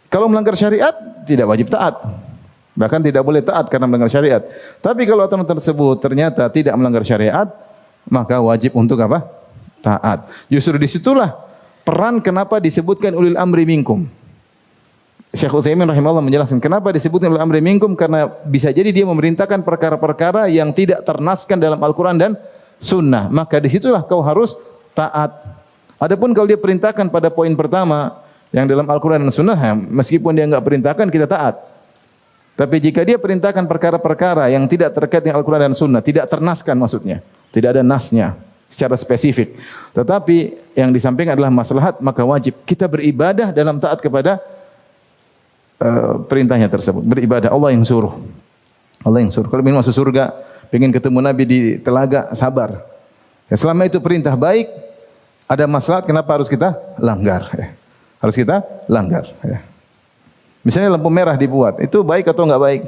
S1: Kalau melanggar syariat tidak wajib taat, bahkan tidak boleh taat karena melanggar syariat. Tapi kalau aturan tersebut ternyata tidak melanggar syariat, maka wajib untuk apa? Taat. Justru disitulah peran kenapa disebutkan ulil amri minkum. Syekh Utsaimin rahimahullah menjelaskan kenapa disebutkan ulil amri minkum, karena bisa jadi dia memerintahkan perkara-perkara yang tidak ternaskan dalam Al-Quran dan Sunnah. Maka disitulah kau harus taat. Adapun kalau dia perintahkan pada poin pertama yang dalam Al-Quran dan Sunnah, meskipun dia enggak perintahkan kita taat. Tapi jika dia perintahkan perkara-perkara yang tidak terkait dengan Al-Quran dan Sunnah, tidak ternaskan maksudnya, tidak ada nasnya secara spesifik, tetapi yang disampaikan adalah maslahat, maka wajib kita beribadah dalam taat kepada perintahnya tersebut. Beribadah, Allah yang suruh. Kalau ingin masuk surga, ingin ketemu Nabi di telaga, sabar. Ya, selama itu perintah baik, ada maslahat, kenapa harus kita langgar? Ya. Harus kita langgar. Ya. Misalnya lampu merah dibuat, itu baik atau enggak baik?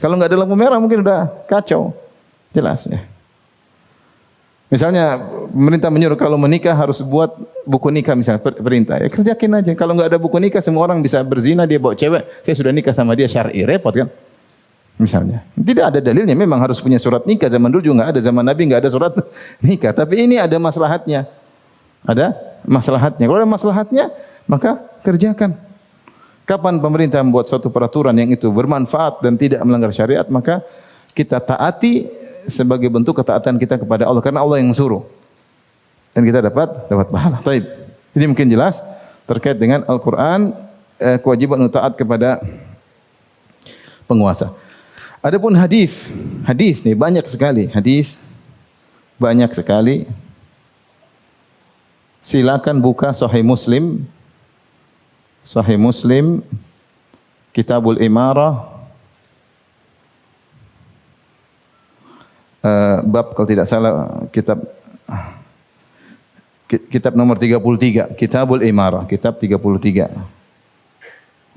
S1: Kalau enggak ada lampu merah mungkin udah kacau. Jelas ya. Misalnya pemerintah menyuruh kalau menikah harus buat buku nikah, misalnya perintah. Ya kerjakin aja. Kalau enggak ada buku nikah semua orang bisa berzina, dia bawa cewek, saya sudah nikah sama dia syar'i, repot kan? Misalnya. Tidak ada dalilnya, memang harus punya surat nikah. Zaman dulu juga enggak ada, zaman Nabi enggak ada surat nikah. Tapi ini ada maslahatnya. Ada maslahatnya. Kalau ada maslahatnya, maka kerjakan. Kapan pemerintah membuat suatu peraturan yang itu bermanfaat dan tidak melanggar syariat, maka kita taati sebagai bentuk ketaatan kita kepada Allah, karena Allah yang suruh. Dan kita dapat pahala. Baik. Ini mungkin jelas terkait dengan Al-Quran, kewajiban untuk taat kepada penguasa. Adapun hadis, hadis nih banyak sekali, hadis banyak sekali. Silakan buka Sahih Muslim, Sahih Muslim, Kitabul Imarah, bab kalau tidak salah kitab nomor 33, Kitabul Imarah, kitab 33.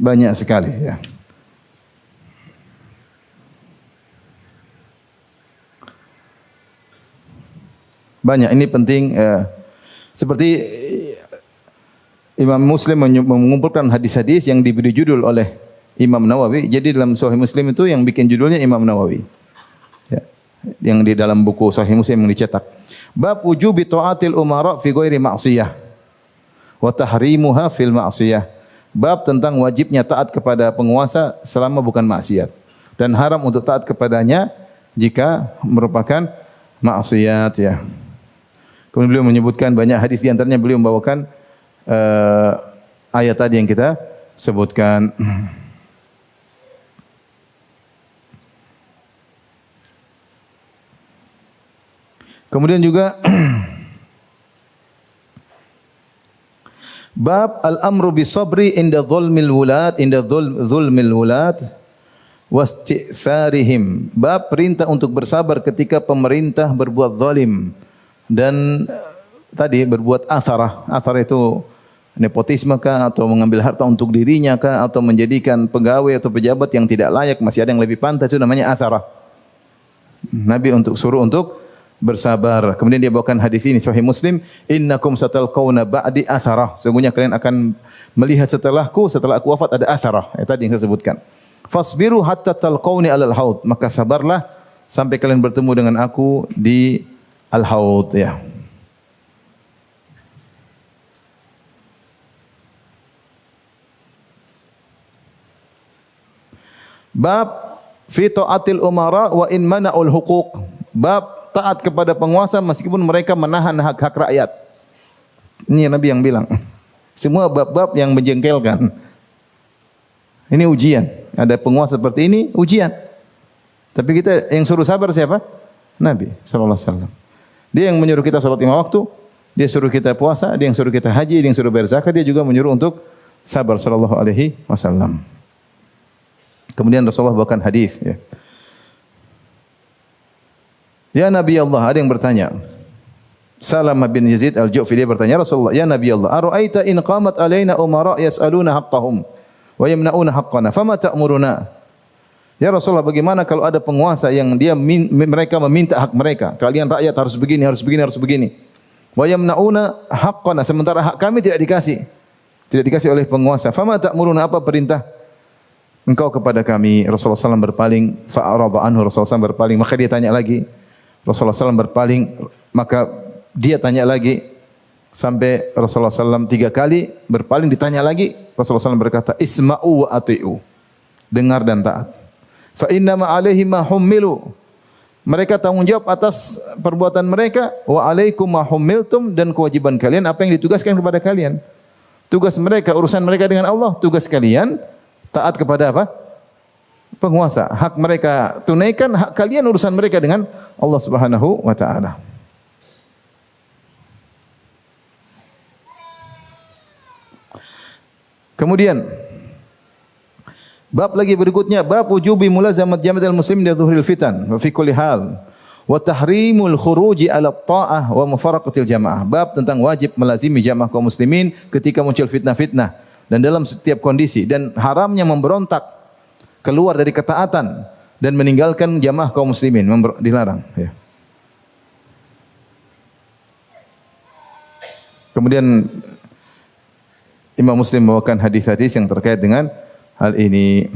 S1: Banyak sekali ya. Banyak, ini penting seperti Imam Muslim mengumpulkan hadis-hadis yang diberi judul oleh Imam Nawawi. Jadi dalam Sahih Muslim itu yang bikin judulnya Imam Nawawi. Ya. Yang di dalam buku Sahih Muslim yang dicetak. Bab wujubi ta'atil umara fi ghairi ma'siyah wa tahrimuha fil ma'siyah. Bab tentang wajibnya taat kepada penguasa selama bukan maksiat dan haram untuk taat kepadanya jika merupakan maksiat ya. Kemudian beliau menyebutkan banyak hadis, di antaranya beliau membawakan ayat tadi yang kita sebutkan. Kemudian juga bab al-amru bis-sabri inda dhulmil wulat, inda dhulmil wulat wasti'tharihim. Bab perintah untuk bersabar ketika pemerintah berbuat zalim dan tadi berbuat atharah. Atharah itu nepotisme kah, atau mengambil harta untuk dirinya kah, atau menjadikan pegawai atau pejabat yang tidak layak, masih ada yang lebih pantas, itu namanya atharah. Nabi suruh untuk bersabar. Kemudian dia bawakan hadis ini Sahih Muslim, innakum satalqauna ba'di atharah. Sesungguhnya kalian akan melihat setelah aku wafat ada atharah. Tadi yang saya sebutkan. Fasbiru hatta talqauni alal haud. Maka sabarlah sampai kalian bertemu dengan aku di al-haud ya. Bab fi ta'atil umara wa in mana'ul huquq. Bab taat kepada penguasa meskipun mereka menahan hak-hak rakyat. Ini Nabi yang bilang. Semua bab-bab yang menjengkelkan. Ini ujian. Ada penguasa seperti ini, ujian. Tapi kita yang suruh sabar siapa? Nabi sallallahu alaihi wasallam. Dia yang menyuruh kita salat 5 waktu, dia suruh kita puasa, dia yang suruh kita haji, dia yang suruh bayar zakat, dia juga menyuruh untuk sabar sallallahu alaihi wasallam. Kemudian Rasulullah bawakan hadis ya. Ya Nabi Allah, ada yang bertanya. Salamah bin Yazid al-Ju'fi dia bertanya, Rasulullah, ya Nabi Allah, ara'aita in qamat alaina umara yas'aluna haqqahum wa yamna'una haqqana, fama ta'muruna? Ya Rasulullah, bagaimana kalau ada penguasa yang mereka meminta hak mereka? Kalian rakyat harus begini, harus begini, harus begini. Wa yamna'una haqqana, sementara hak kami tidak dikasih. Tidak dikasih oleh penguasa. Fama ta'muruna, apa perintah engkau kepada kami? Rasulullah SAW berpaling, fa'arada anhu, Rasulullah SAW berpaling, maka dia tanya lagi. Rasulullah SAW berpaling, maka dia tanya lagi. Sampai Rasulullah SAW 3 kali berpaling, ditanya lagi. Rasulullah SAW berkata, isma'u wa ati'u. Dengar dan taat. Fa inna ma alaihi ma hummilu. Mereka tanggung jawab atas perbuatan mereka, wa alaikum ma hummiltum, dan kewajiban kalian apa yang ditugaskan kepada kalian. Tugas mereka, urusan mereka dengan Allah, tugas kalian taat kepada apa? Penguasa. Hak mereka tunaikan, hak kalian urusan mereka dengan Allah Subhanahu wa taala. Kemudian bab lagi berikutnya, bab wujubi mulazamat jamaatil muslimin di dhuhril fitan wa fi kulli hal wa tahrimul khuruji ala ta'ah wa mufaraqatil jamaah. Bab tentang wajib melazimi jamaah kaum muslimin ketika muncul fitnah-fitnah dan dalam setiap kondisi, dan haramnya memberontak keluar dari ketaatan dan meninggalkan jamaah kaum muslimin, dilarang ya. Kemudian Imam Muslim membawakan hadis-hadis yang terkait dengan hal ini.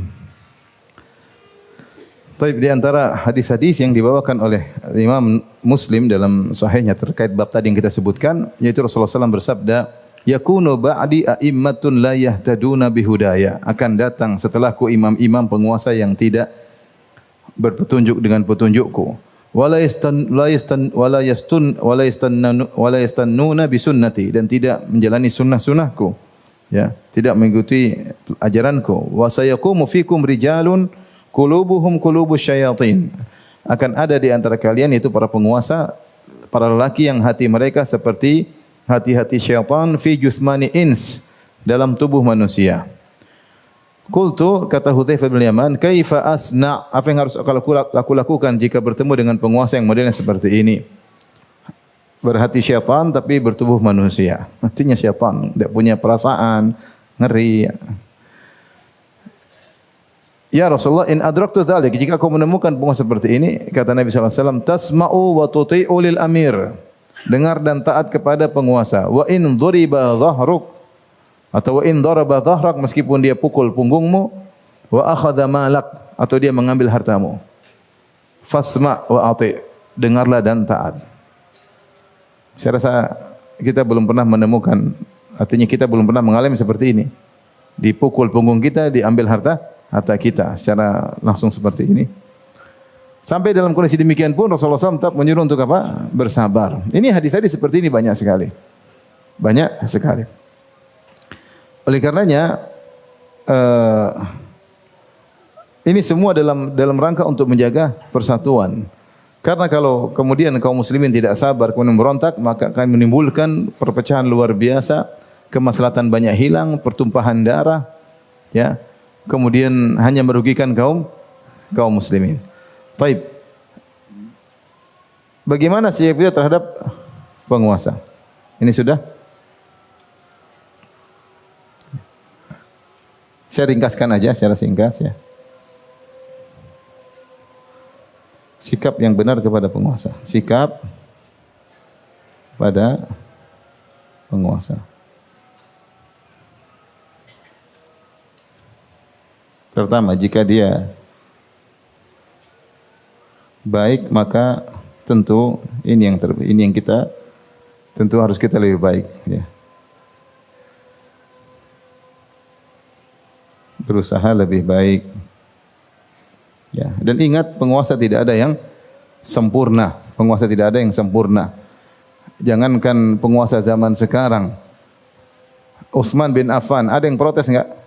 S1: Tapi di antara hadis-hadis yang dibawakan oleh Imam Muslim dalam sahihnya terkait bab tadi yang kita sebutkan, yaitu Rasulullah SAW bersabda, yakunu ba'di a'immatun la yahtaduna bihudaya. Akan datang setelahku imam-imam penguasa yang tidak berpetunjuk dengan petunjukku. Wala yastannuna bisunnati, dan tidak menjalani sunnah-sunnahku. Ya, tidak mengikuti ajaranku. Wa sayaqumu fikum rijalun qulubuhum qulubus syayatin. Akan ada di antara kalian yaitu para penguasa, para lelaki yang hati mereka seperti hati-hati syaitan fi juthmani ins, dalam tubuh manusia. Qultu, kata Hudzaifah bin Yaman, kaifa asna, apa yang harus aku lakukan jika bertemu dengan penguasa yang modelnya seperti ini? Berhati syaitan tapi bertubuh manusia. Hatinya syaitan, tidak punya perasaan, ngeri. Ya Rasulullah, in adraktu dzalik, jika aku menemukan penguasa seperti ini, kata Nabi sallallahu alaihi wasallam, tasma'u wa tuti'u lil amir. Dengar dan taat kepada penguasa. Wa in dhuriba dhahruk, atau wa in daraba dhahrak, meskipun dia pukul punggungmu, wa akhadha malak, atau dia mengambil hartamu. Fasma' wa ati', dengarlah dan taat. Saya rasa kita belum pernah menemukan, artinya kita belum pernah mengalami seperti ini. Dipukul punggung kita, diambil harta kita secara langsung seperti ini. Sampai dalam kondisi demikian pun Rasulullah SAW tetap menyuruh untuk apa? Bersabar. Ini hadis-hadis seperti ini banyak sekali. Banyak sekali. Oleh karenanya ini semua dalam rangka untuk menjaga persatuan. Karena kalau kemudian kaum muslimin tidak sabar kemudian berontak, maka akan menimbulkan perpecahan luar biasa, kemaslahatan banyak hilang, pertumpahan darah, ya. Kemudian hanya merugikan kaum muslimin. Baik. Bagaimana sikap kita terhadap penguasa? Ini sudah saya ringkaskan aja secara singkat ya. Sikap yang benar kepada penguasa. Sikap pada penguasa. Pertama, jika dia baik, maka tentu ini yang kita tentu harus kita lebih baik ya. Berusaha lebih baik. Ya, dan ingat penguasa tidak ada yang sempurna. Penguasa tidak ada yang sempurna. Jangankan penguasa zaman sekarang. Utsman bin Affan, ada yang protes enggak?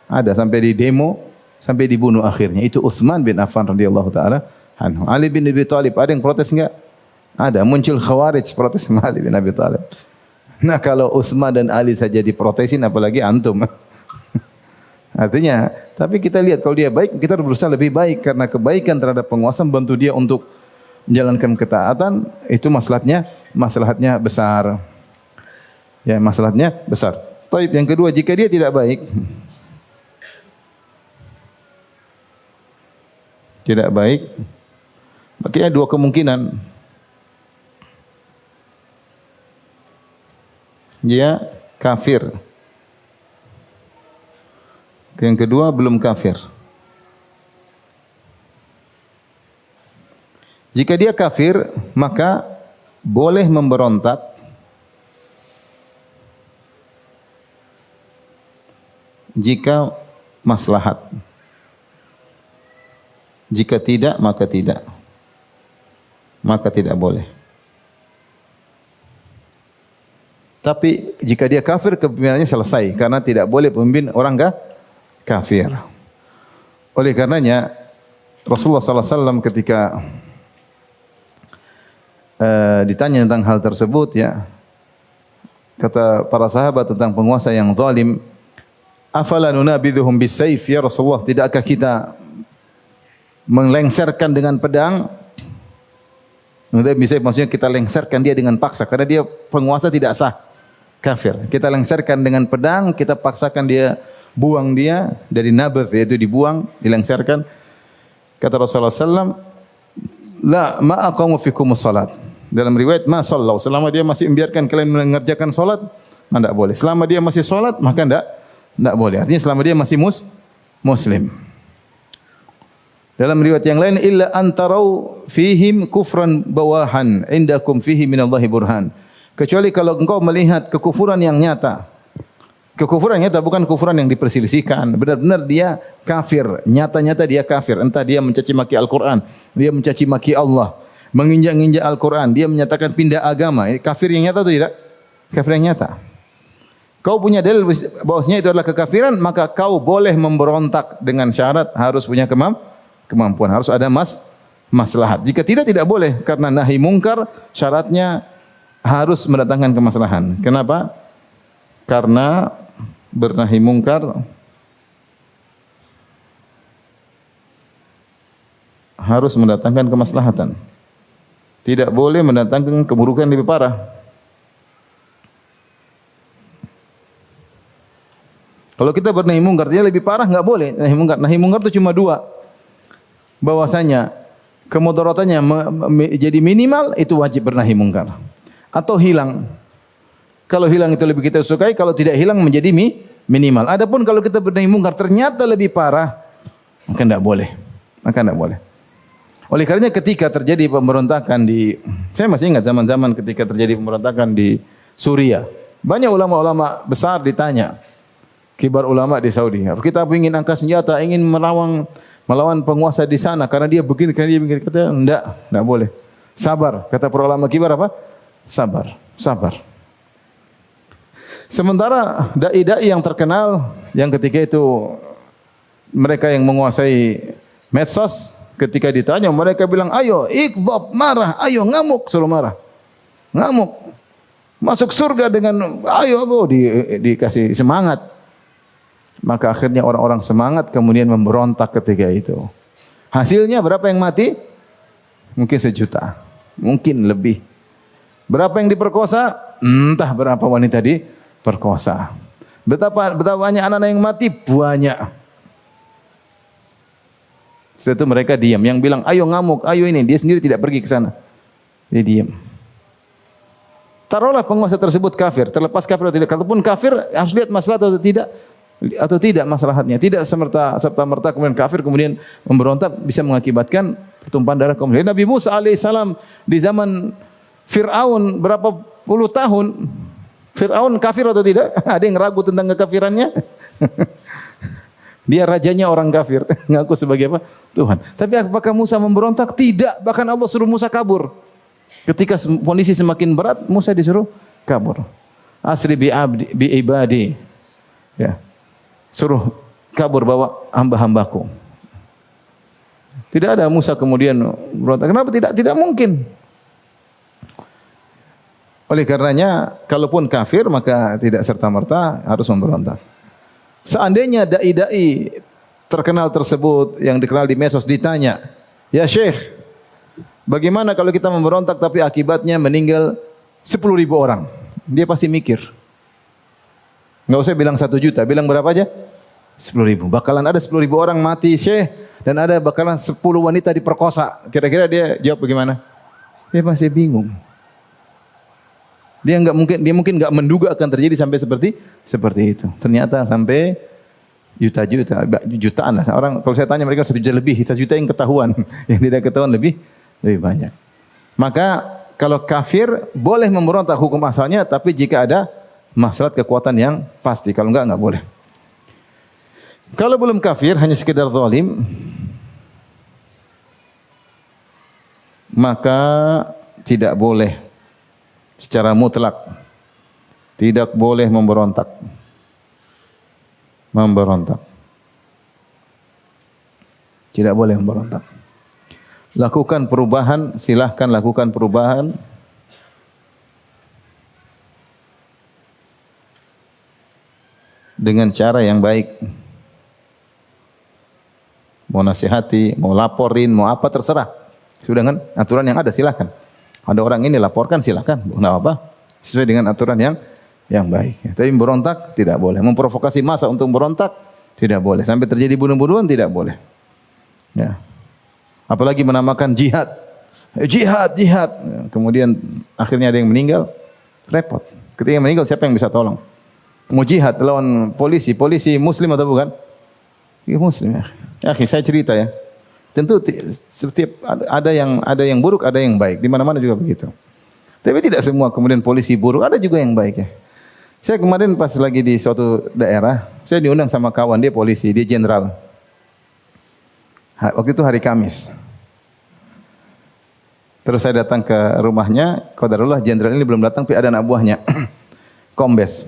S1: Ada, sampai di demo, sampai dibunuh akhirnya. Itu Utsman bin Affan radhiyallahu taala anhu. Ali bin Abi Thalib, ada yang protes enggak? Ada, muncul Khawarij protes sama Ali bin Abi Thalib. Nah, kalau Utsman dan Ali saja diprotesin, apalagi antum. Artinya, tapi kita lihat kalau dia baik, kita harus berusaha lebih baik karena kebaikan terhadap penguasa membantu dia untuk menjalankan ketaatan, itu maslahatnya besar. Ya, maslahatnya besar. Taib, yang kedua, jika dia tidak baik, makanya dua kemungkinan. Dia kafir. Yang kedua, belum kafir. Jika dia kafir, maka boleh memberontak jika maslahat. Jika tidak, maka tidak. Maka tidak boleh. Tapi jika dia kafir, kepemimpinannya selesai karena tidak boleh pemimpin orang kafir. Oleh karenanya Rasulullah sallallahu alaihi wasallam ketika ditanya tentang hal tersebut ya, kata para sahabat tentang penguasa yang zalim, afala nunabidhuhum bisayf ya Rasulullah, tidakkah kita melengserkan dengan pedang? Maksudnya kita lengserkan dia dengan paksa karena dia penguasa tidak sah, kafir. Kita lengserkan dengan pedang, kita paksakan dia, buang dia dari nabath, yaitu dibuang, dilengserkan. Kata Rasulullah SAW, la ma'aqamu fikumus salat. Dalam riwayat ma sallau, selama dia masih membiarkan kalian mengerjakan salat, tidak boleh. Selama dia masih salat, maka tidak boleh. Artinya selama dia masih muslim. Dalam riwayat yang lain, illa antarau fihim kufran bawahan indakum fihi minallahi burhan. Kecuali kalau engkau melihat kekufuran yang nyata. Kekufuran nyata, bukan kufuran yang diperselisihkan. Benar-benar dia kafir, nyata-nyata dia kafir. Entah dia mencaci maki Al-Quran, dia mencaci maki Allah, menginjak-injak Al-Quran, dia menyatakan pindah agama. Kafir yang nyata atau tidak? Kafir yang nyata. kau punya dalil bahwasanya itu adalah kekafiran, maka kau boleh memberontak dengan syarat harus punya kemampuan, harus ada maslahat. Jika tidak boleh karena nahi mungkar syaratnya harus mendatangkan kemaslahan. Kenapa? Karena bernahi mungkar harus mendatangkan kemaslahatan. Tidak boleh mendatangkan keburukan lebih parah. Kalau kita bernahi mungkar dia lebih parah, enggak boleh. Nahi mungkar itu cuma dua. Bahwasanya kemudaratannya jadi minimal, itu wajib bernahi mungkar. Atau hilang. Kalau hilang itu lebih kita sukai, kalau tidak hilang menjadi minimal. Adapun kalau kita bernahi mungkar ternyata lebih parah, maka enggak boleh. Oleh karenanya ketika terjadi pemberontakan saya masih ingat zaman-zaman ketika terjadi pemberontakan di Suriah. Banyak ulama-ulama besar ditanya, kibar ulama di Saudi, kita ingin angkat senjata, ingin melawan penguasa di sana karena dia begini, kata enggak boleh. Sabar, kata para ulama kibar apa? Sabar. Sementara dai-dai yang terkenal yang ketika itu mereka yang menguasai medsos, ketika ditanya mereka bilang, ayo iqdhab, marah, ayo ngamuk, suruh marah. Ngamuk. Masuk surga dengan dikasih semangat. Maka akhirnya orang-orang semangat kemudian memberontak ketika itu. Hasilnya berapa yang mati? Mungkin 1 juta, mungkin lebih. Berapa yang diperkosa? Entah berapa wanita diperkosa. Betapa banyak anak-anak yang mati? Banyak. Setelah itu mereka diam. Yang bilang, ayo ngamuk, ayo ini. Dia sendiri tidak pergi ke sana. Dia diam. Taruhlah penguasa tersebut kafir. Terlepas kafir atau tidak. Kalaupun kafir, harus lihat masalah atau tidak maslahatnya. Tidak serta-merta kemudian kafir, kemudian memberontak bisa mengakibatkan pertumpahan darah kaum muslimin. Nabi Musa alaihissalam di zaman Fir'aun berapa puluh tahun. Fir'aun kafir atau tidak? Ada yang ragu tentang kekafirannya? Dia rajanya orang kafir, ngaku sebagai apa? Tuhan. Tapi apakah Musa memberontak? Tidak. Bahkan Allah suruh Musa kabur. Ketika kondisi semakin berat, Musa disuruh kabur. Asri bi ibadi. Ya. Suruh kabur bawa hamba-hambaku. Tidak ada Musa kemudian berontak. Kenapa tidak? Tidak mungkin. Oleh karenanya, kalaupun kafir maka tidak serta-merta harus memberontak. Seandainya dai-dai terkenal tersebut yang dikenal di medsos ditanya, ya Syekh, bagaimana kalau kita memberontak tapi akibatnya meninggal 10.000 orang? Dia pasti mikir. Enggak usah bilang 1 juta, bilang berapa aja? 10.000. Bakalan ada 10.000 orang mati Syekh, dan ada bakalan 10 wanita diperkosa. Kira-kira dia jawab bagaimana? Dia pasti bingung. Dia mungkin enggak menduga akan terjadi sampai seperti itu. Ternyata sampai jutaan lah. Orang kalau saya tanya mereka 1 juta lebih, 1 juta yang ketahuan, yang tidak ketahuan lebih banyak. Maka kalau kafir boleh memberontak hukum asalnya, tapi jika ada maslahat kekuatan yang pasti. Kalau enggak boleh. Kalau belum kafir hanya sekedar zalim, maka tidak boleh secara mutlak, tidak boleh memberontak. Tidak boleh memberontak. Lakukan perubahan, silahkan lakukan perubahan. Dengan cara yang baik. Mau nasihati, mau laporin, mau apa terserah. Sudah kan aturan yang ada silahkan. Ada orang ini laporkan silakan, enggak apa-apa. Sesuai dengan aturan yang baik. Tapi memberontak tidak boleh. Memprovokasi massa untuk memberontak tidak boleh. Sampai terjadi bunuh-bunuhan tidak boleh. Ya. Apalagi menamakan jihad. Jihad. Kemudian akhirnya ada yang meninggal, repot. Ketika meninggal siapa yang bisa tolong? Mau jihad lawan polisi muslim atau bukan? Ya muslim ya. Ya, saya cerita ya. Tentu setiap ada yang buruk, ada yang baik. Di mana-mana juga begitu. Tapi tidak semua kemudian polisi buruk, ada juga yang baik ya. Saya kemarin pas lagi di suatu daerah, saya diundang sama kawan dia polisi, dia jenderal. Waktu itu hari Kamis. Terus saya datang ke rumahnya, qadarullah jenderal ini belum datang, tapi ada anak buahnya, kombes.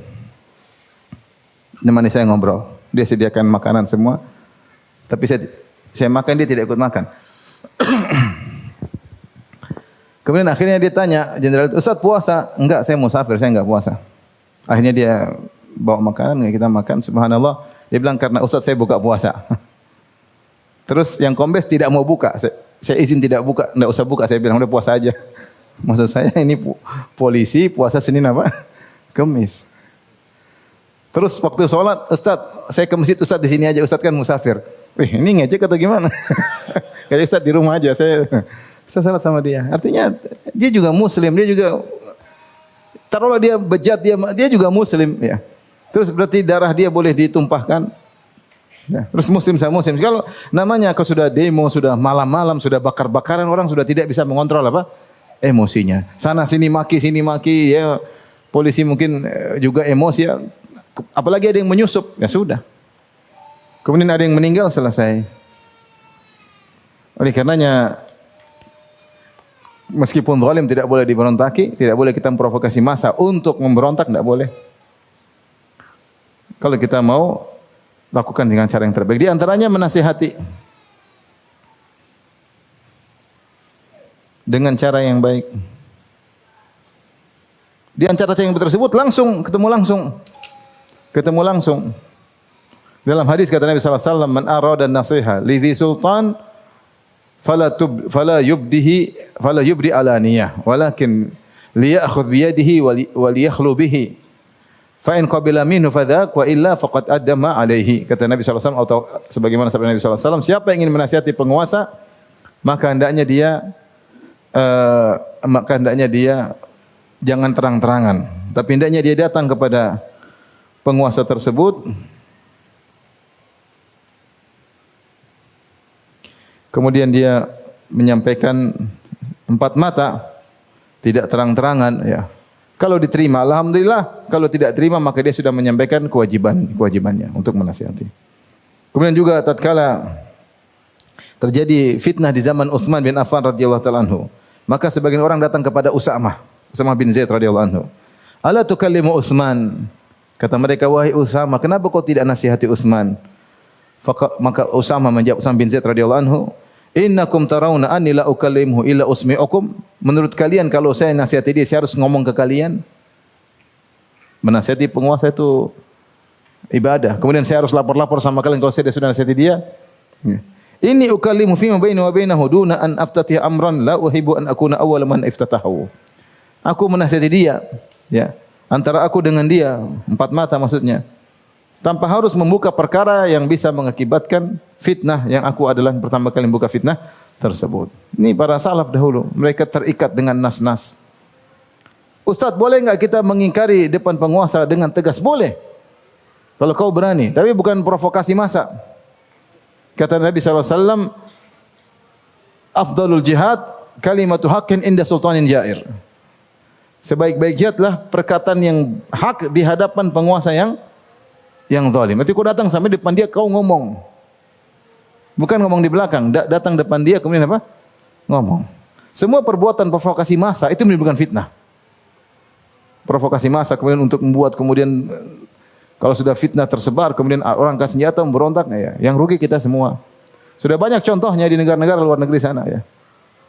S1: nemani saya ngobrol. Dia sediakan makanan semua. Tapi saya makan, dia tidak ikut makan. Kemudian akhirnya dia tanya, jenderal itu, Ustaz puasa? Enggak, saya musafir, saya enggak puasa. Akhirnya dia bawa makanan, kita makan, subhanallah. Dia bilang, karena Ustaz saya buka puasa. Terus yang kombes tidak mau buka. Saya izin tidak buka, enggak usah buka. Saya bilang, udah puasa aja. Maksud saya ini polisi puasa Senin apa? Kamis. Terus waktu sholat, Ustaz, saya ke masjid, Ustaz di sini aja, Ustaz kan musafir. Wih, ini ngejek atau gimana? Kayak Ustaz di rumah aja, saya salat sama dia. Artinya dia juga muslim, dia juga taruhlah dia bejat, dia juga muslim ya. Terus berarti darah dia boleh ditumpahkan. Ya. Terus muslim sama muslim. Kalau namanya kalau sudah demo, sudah malam-malam, sudah bakar-bakaran, orang sudah tidak bisa mengontrol apa? Emosinya. Sana sini maki ya. Polisi mungkin juga emosi ya. Apalagi ada yang menyusup, ya sudah. Kemudian ada yang meninggal, selesai. Oleh karenanya meskipun zalim tidak boleh diberontaki, tidak boleh kita memprovokasi massa untuk memberontak, tidak boleh. Kalau kita mau lakukan dengan cara yang terbaik. Di antaranya menasihati dengan cara yang baik. Di antara cara yang tersebut ketemu langsung. Dalam hadis kata Nabi sallallahu alaihi wasallam, "Man arada nasiha li dhi sultan fala yubdi alaniyah, walakin liya'khudh bi yadihi wa liyakhlu bihi. Fa in qabila minhu fadhak wa illa faqad addama alaihi." Kata Nabi sallallahu alaihi wasallam atau sebagaimana sabda Nabi sallallahu alaihi wasallam, siapa yang ingin menasihati penguasa, maka hendaknya dia jangan terang-terangan, tapi hendaknya dia datang kepada penguasa tersebut, kemudian dia menyampaikan empat mata, tidak terang-terangan ya. Kalau diterima alhamdulillah, kalau tidak terima maka dia sudah menyampaikan kewajibannya untuk menasihati. Kemudian juga tatkala terjadi fitnah di zaman Utsman bin Affan radhiyallahu taala anhu, maka sebagian orang datang kepada Usamah bin Zaid radhiyallahu anhu. Ala tukallimu Utsman? Kata mereka, wahai Usamah, kenapa kau tidak nasihati Utsman? Maka Usamah menjawab, Usamah bin Zaid radhiyallahu anhu, innakum tarawna anni la ukallimhu illa usmi'ukum. Menurut kalian kalau saya nasihati dia, saya harus ngomong ke kalian? Menasihati penguasa itu ibadah. Kemudian saya harus lapor-lapor sama kalian kalau saya sudah nasihati dia? Inni ukallimu fima baini wa bainahu duna an aftatih amran la uhibbu an akuna awwala man iftatahu. Aku menasihati dia, ya, antara aku dengan dia, empat mata maksudnya, tanpa harus membuka perkara yang bisa mengakibatkan fitnah yang aku adalah pertama kali membuka fitnah tersebut. Ini para salaf dahulu, mereka terikat dengan nas-nas. Ustaz, boleh enggak kita mengingkari depan penguasa dengan tegas? Boleh. Kalau kau berani, tapi bukan provokasi massa. Kata Nabi sallallahu alaihi wasallam, afdalul jihad kalimatu haqqin inda sultanin jair. Sebaik-baik jihadlah perkataan yang hak di hadapan penguasa yang zalim. Nanti kau datang sampai depan dia, kau ngomong. Bukan ngomong di belakang, datang depan dia kemudian apa? Ngomong. Semua perbuatan provokasi massa itu menimbulkan fitnah. Provokasi massa kemudian untuk membuat kemudian kalau sudah fitnah tersebar kemudian orang angkat senjata memberontak, ya, yang rugi kita semua. Sudah banyak contohnya di negara-negara luar negeri sana ya.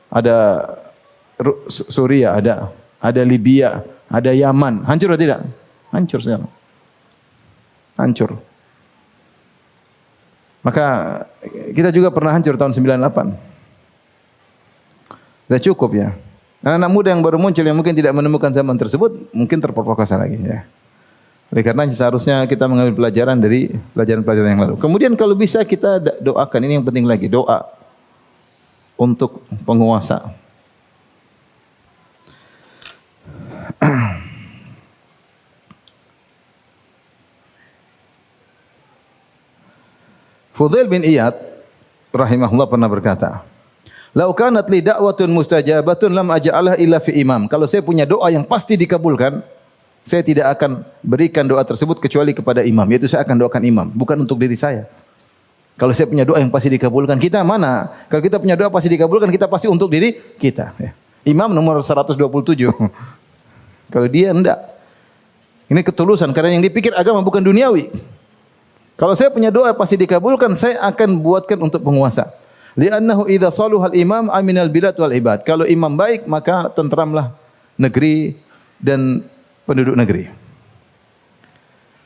S1: Ada Suriah, ada Libya, ada Yaman. Hancur atau tidak? Hancur sekarang. Hancur. Maka kita juga pernah hancur tahun 98. Sudah cukup ya. Anak-anak muda yang baru muncul yang mungkin tidak menemukan zaman tersebut mungkin terprovokasi lagi ya. Oleh karena seharusnya kita mengambil pelajaran dari pelajaran-pelajaran yang lalu. Kemudian kalau bisa kita doakan, ini yang penting lagi, doa untuk penguasa. Fudail bin Iyad rahimahullah pernah berkata, "Lau kanat li da'watun mustajabatun lam aj'alha illa fi imam." Kalau saya punya doa yang pasti dikabulkan, saya tidak akan berikan doa tersebut kecuali kepada imam, yaitu saya akan doakan imam, bukan untuk diri saya. Kalau saya punya doa yang pasti dikabulkan, kita mana? Kalau kita punya doa pasti dikabulkan, kita pasti untuk diri kita. Ya. Imam nomor 127. Kalau dia enggak. Ini ketulusan, karena yang dipikir agama bukan duniawi. Kalau saya punya doa pasti dikabulkan, saya akan buatkan untuk penguasa. Li'annahu idza saluhal imam aminal bilad wal ibad. Kalau imam baik, maka tentramlah negeri dan penduduk negeri.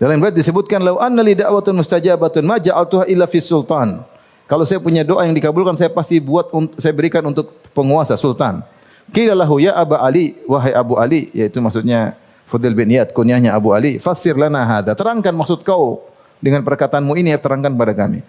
S1: Dalam riwayat disebutkan law anna li da'watun mustajabatun ma ja'altuha illa fi sultan. Kalau saya punya doa yang dikabulkan, saya pasti saya berikan untuk penguasa sultan. Qila lahu ya Aba Ali, wahai Abu Ali, yaitu maksudnya Fudail bin Iyad, kunyahnya Abu Ali, fassir lana hadza. Terangkan maksud kau dengan perkataanmu ini, terangkan pada kami.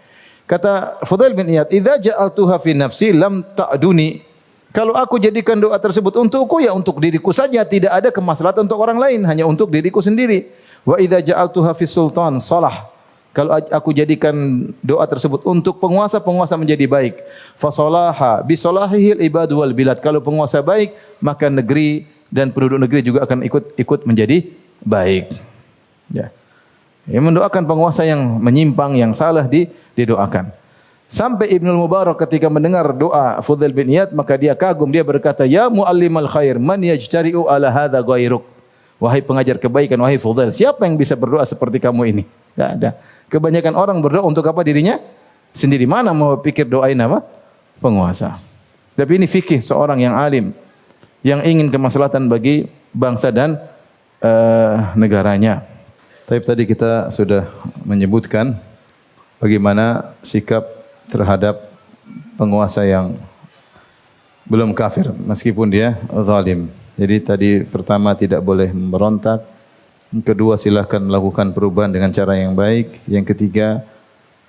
S1: Kata Fudail bin Iyad, idza ja'altuha fi nafsi lam ta'duni. Kalau aku jadikan doa tersebut untukku, ya untuk diriku saja, tidak ada kemaslahatan untuk orang lain, hanya untuk diriku sendiri. Wa idza ja'altuha fi sultan salah. Kalau aku jadikan doa tersebut untuk penguasa, penguasa menjadi baik. Fasalaha bi salahihil ibad wal bilad. Kalau penguasa baik, maka negeri dan penduduk negeri juga akan ikut menjadi baik. Ya. Yang mendoakan penguasa yang menyimpang, yang salah didoakan. Sampai Ibnul Mubarak ketika mendengar doa Fudail bin Iyad, maka dia kagum, dia berkata, "Ya muallimal khair, man yajtari'u ala hadza ghairuk." Wahai pengajar kebaikan, wahai Fudail, siapa yang bisa berdoa seperti kamu ini? Tidak ada. Kebanyakan orang berdoa untuk apa? Dirinya sendiri. Mana mau pikir doain apa? Penguasa. Tapi ini fikih seorang yang alim, yang ingin kemaslahatan bagi bangsa dan negaranya. Tapi tadi kita sudah menyebutkan bagaimana sikap terhadap penguasa yang belum kafir meskipun dia zalim. Jadi tadi pertama tidak boleh memberontak, yang kedua silakan melakukan perubahan dengan cara yang baik, yang ketiga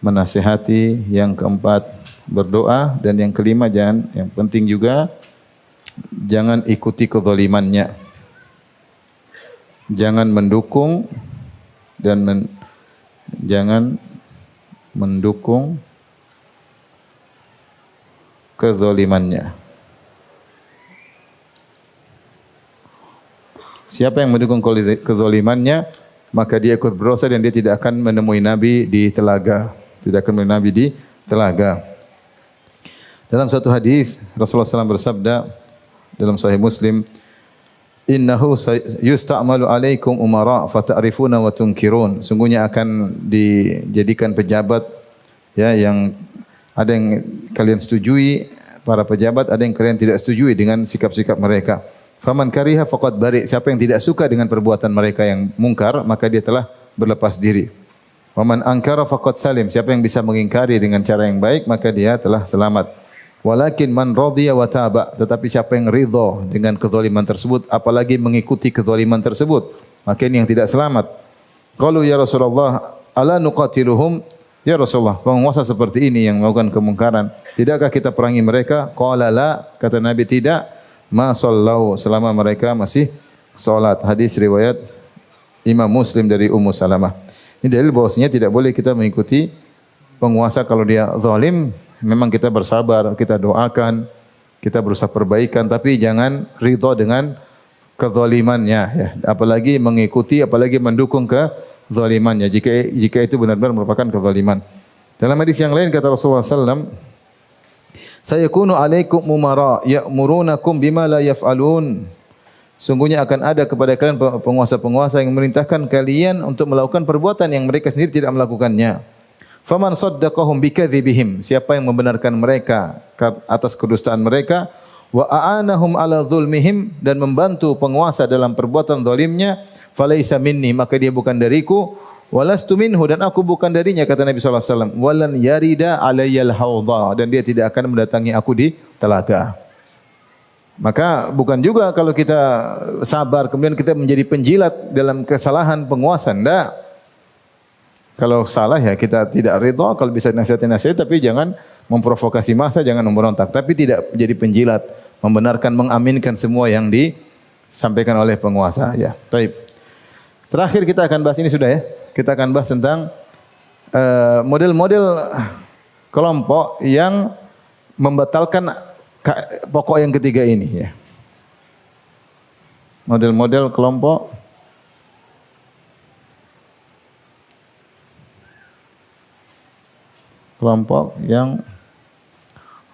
S1: menasihati, yang keempat berdoa, dan yang kelima yang penting juga jangan ikuti kezalimannya. Jangan mendukung dan jangan mendukung kezalimannya. Siapa yang mendukung kezalimannya, maka dia ikut berdosa dan dia tidak akan menemui Nabi di telaga. Tidak akan menemui Nabi di telaga. Dalam satu hadis Rasulullah SAW bersabda dalam Sahih Muslim, "Innahu yusta'malu alaikum umara fata'rifuna wa tunkirun." Sungguhnya akan dijadikan pejabat ya yang ada yang kalian setujui para pejabat, ada yang kalian tidak setujui dengan sikap-sikap mereka. Faman kariha faqad bari. Siapa yang tidak suka dengan perbuatan mereka yang mungkar, maka dia telah berlepas diri. Waman ankara faqad salim. Siapa yang bisa mengingkari dengan cara yang baik, maka dia telah selamat. Walakin man radhiya wa taba. Tetapi siapa yang ridha dengan kezaliman tersebut, apalagi mengikuti kezaliman tersebut, maka ini yang tidak selamat. Qalu ya Rasulullah, ala nuqatiluhum? Ya Rasulullah, penguasa seperti ini yang melakukan kemungkaran, tidakkah kita perangi mereka? Qala la, kata Nabi, tidak. Ma sallau, selama mereka masih salat. Hadis riwayat Imam Muslim dari Ummu Salamah. Ini dalil bahwasanya tidak boleh kita mengikuti penguasa kalau dia zalim. Memang kita bersabar, kita doakan, kita berusaha perbaikan, tapi jangan ridha dengan kezalimannya ya. Apalagi mengikuti, apalagi mendukung kezalimannya jika itu benar-benar merupakan kezaliman. Dalam hadis yang lain kata Rasulullah sallallahu "Sayakunu alaikum umara ya'murunakum bima la yaf'alun." Sungguhnya akan ada kepada kalian penguasa-penguasa yang memerintahkan kalian untuk melakukan perbuatan yang mereka sendiri tidak melakukannya. Faman saddaqahum bikadzibihim, siapa yang membenarkan mereka atas kedustaan mereka, wa a'anahum ala zulmihim, dan membantu penguasa dalam perbuatan zalimnya, falaisa minni, maka dia bukan dariku, walastu minhu, dan aku bukan darinya, kata Nabi sallallahu alaihi wasallam. Walan yarida alayyal haudha, dan dia tidak akan mendatangi aku di telaga. Maka bukan juga kalau kita sabar kemudian kita menjadi penjilat dalam kesalahan penguasa, enggak. Kalau salah ya kita tidak ridha, kalau bisa nasihat-nasihat, tapi jangan memprovokasi massa, jangan memberontak. Tapi tidak menjadi penjilat, membenarkan, mengaminkan semua yang disampaikan oleh penguasa. Ya, baik. Terakhir kita akan bahas ini sudah ya. Kita akan bahas tentang model-model kelompok yang membatalkan pokok yang ketiga ini. Ya. Model-model kelompok yang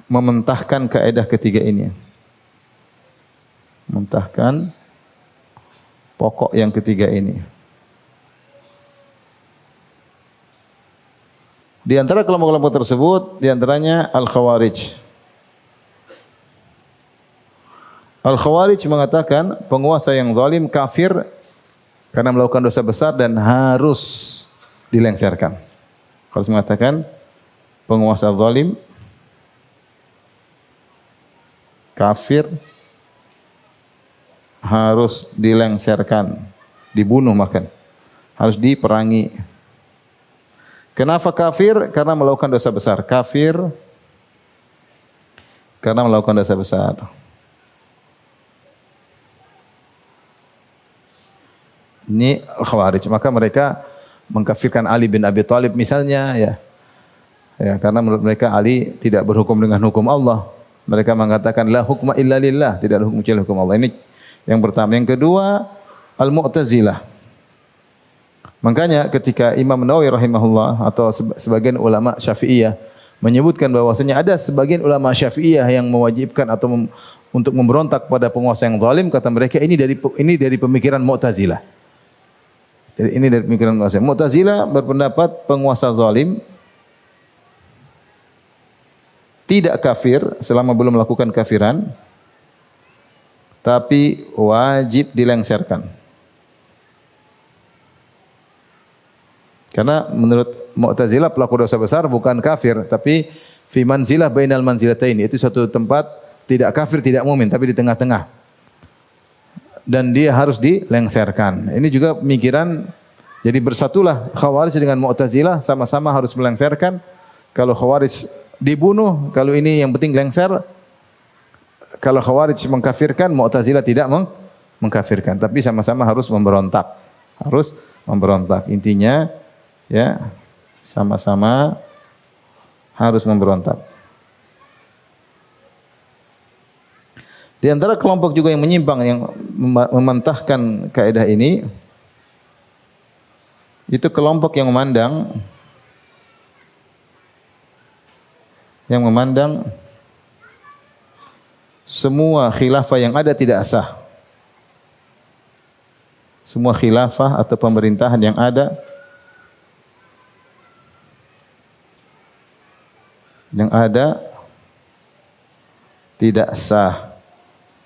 S1: mementahkan kaidah ketiga ini. Mentahkan pokok yang ketiga ini. Di antara kelompok-kelompok tersebut, di antaranya Al-Khawarij. Al-Khawarij mengatakan penguasa yang zalim kafir karena melakukan dosa besar dan harus dilengsarkan. Harus mengatakan penguasa zalim kafir harus dilengsarkan, dibunuh makan, harus diperangi. Kenapa kafir? Karena melakukan dosa besar. Kafir karena melakukan dosa besar. Ini Khawarij. Maka mereka mengkafirkan Ali bin Abi Thalib misalnya, ya. Ya, karena menurut mereka Ali tidak berhukum dengan hukum Allah. Mereka mengatakan la hukma illa lillah, tidak ada hukum kecuali hukum Allah. Ini yang pertama. Yang kedua, Al-Mu'tazilah. Makanya ketika Imam Nawawi rahimahullah atau sebagian ulama Syafi'iyah menyebutkan bahwasanya ada sebagian ulama Syafi'iyah yang mewajibkan atau untuk memberontak pada penguasa yang zalim, kata mereka ini dari pemikiran Mu'tazilah. Jadi ini dari pemikiran Mu'tazilah. Mu'tazilah berpendapat penguasa zalim tidak kafir selama belum melakukan kafiran, tapi wajib dilengsarkan. Karena menurut Mu'tazilah pelaku dosa besar bukan kafir, tapi fi manzilah bainal manzilataini. Itu satu tempat tidak kafir, tidak mukmin, tapi di tengah-tengah. Dan dia harus dilengsarkan. Ini juga pemikiran, jadi bersatulah Khawarij dengan Mu'tazilah, sama-sama harus melengsarkan. Kalau Khawarij dibunuh, kalau ini yang penting lengser. Kalau Khawarij mengkafirkan, Mu'tazilah tidak mengkafirkan, tapi sama-sama harus memberontak. Harus memberontak. Intinya ya, sama-sama harus memberontak. Di antara kelompok juga yang menyimpang, yang mementahkan kaidah ini, itu kelompok yang memandang semua khilafah yang ada tidak sah. Semua khilafah atau pemerintahan yang ada tidak sah.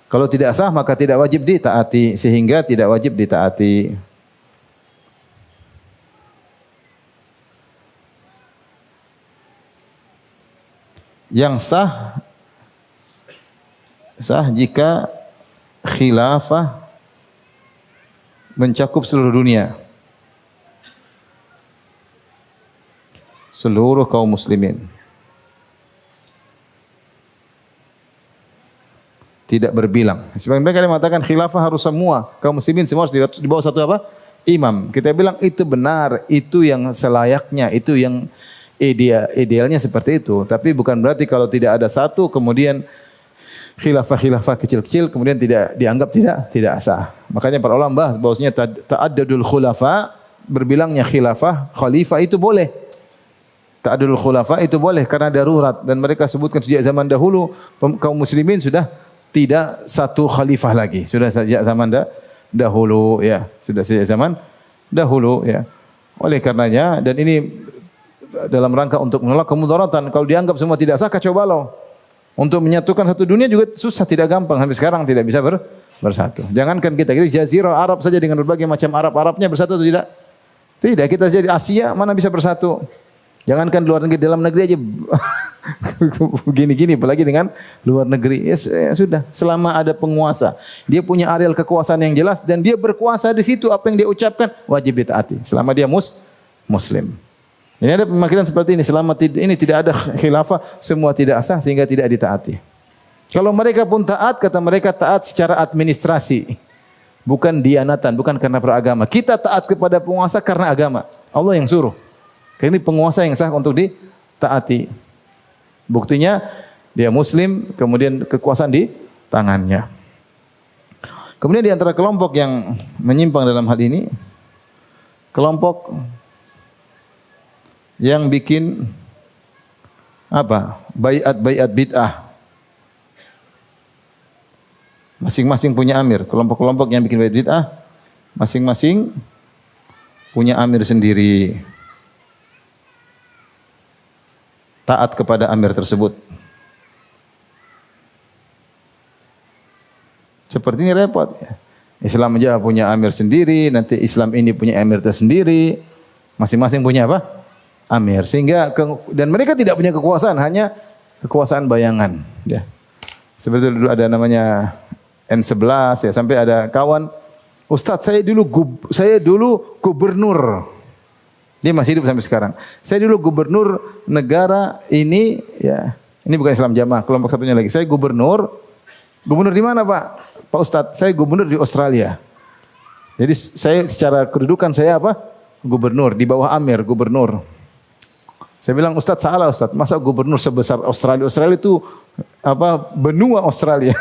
S1: Kalau tidak sah maka tidak wajib ditaati, sehingga tidak wajib ditaati. Yang sah jika khilafah mencakup seluruh dunia, seluruh kaum muslimin. Tidak berbilang. Sebagian mereka mengatakan khilafah harus semua kaum muslimin semua harus di bawah satu apa? Imam. Kita bilang itu benar, itu yang selayaknya, itu yang idealnya seperti itu. Tapi bukan berarti kalau tidak ada satu kemudian khilafah kecil-kecil kemudian tidak dianggap tidak sah. Makanya para ulama bahas bahwasanya ta'addudul khulafa, berbilangnya khilafah, khalifah itu boleh. Ta'addudul khulafa itu boleh karena darurat, dan mereka sebutkan sejak zaman dahulu kaum muslimin sudah tidak satu khalifah lagi, sudah sejak zaman dahulu ya, sudah sejak zaman dahulu ya. Oleh karenanya, dan ini dalam rangka untuk menolak kemudaratan, kalau dianggap semua tidak sah kacau balau. Untuk menyatukan satu dunia juga susah, tidak gampang. Sampai sekarang tidak bisa bersatu. Jangankan kita jazirah Arab saja dengan berbagai macam Arabnya bersatu atau tidak? Tidak, kita jadi Asia mana bisa bersatu? Jangankan luar negeri, dalam negeri aja begini-gini, apalagi dengan luar negeri. Ya sudah, selama ada penguasa, dia punya areal kekuasaan yang jelas dan dia berkuasa di situ, apa yang dia ucapkan wajib ditaati. Selama dia muslim. Ini ada pemikiran seperti ini, selama ini tidak ada khilafah, semua tidak sah sehingga tidak ditaati. Kalau mereka pun taat, kata mereka taat secara administrasi, bukan dianatan, bukan karena beragama. Kita taat kepada penguasa karena agama. Allah yang suruh. Karena ini penguasa yang sah untuk ditaati. Buktinya dia muslim, kemudian kekuasaan di tangannya. Kemudian di antara kelompok yang menyimpang dalam hal ini, kelompok yang bikin apa? Baiat bid'ah. Masing-masing punya amir. Kelompok-kelompok yang bikin baiat bid'ah, masing-masing punya amir sendiri. taat kepada amir tersebut. Seperti ini repot. Islam aja punya amir sendiri, nanti Islam ini punya amir tersendiri. Masing-masing punya apa? Amir. Sehingga dan mereka tidak punya kekuasaan, hanya kekuasaan bayangan. Ya. Seperti dulu ada namanya N11 ya, sampai ada kawan, Ustadz saya dulu gubernur. Dia masih hidup sampai sekarang. Saya dulu gubernur negara ini ya. Ini bukan Islam Jamaah, kelompok satunya lagi. Saya gubernur. Gubernur di mana, Pak? Pak Ustadz, saya gubernur di Australia. Jadi saya secara kedudukan saya apa? Gubernur, di bawah amir, gubernur. Saya bilang, Ustadz salah Ustadz. Masa gubernur sebesar Australia? Australia itu apa? Benua Australia.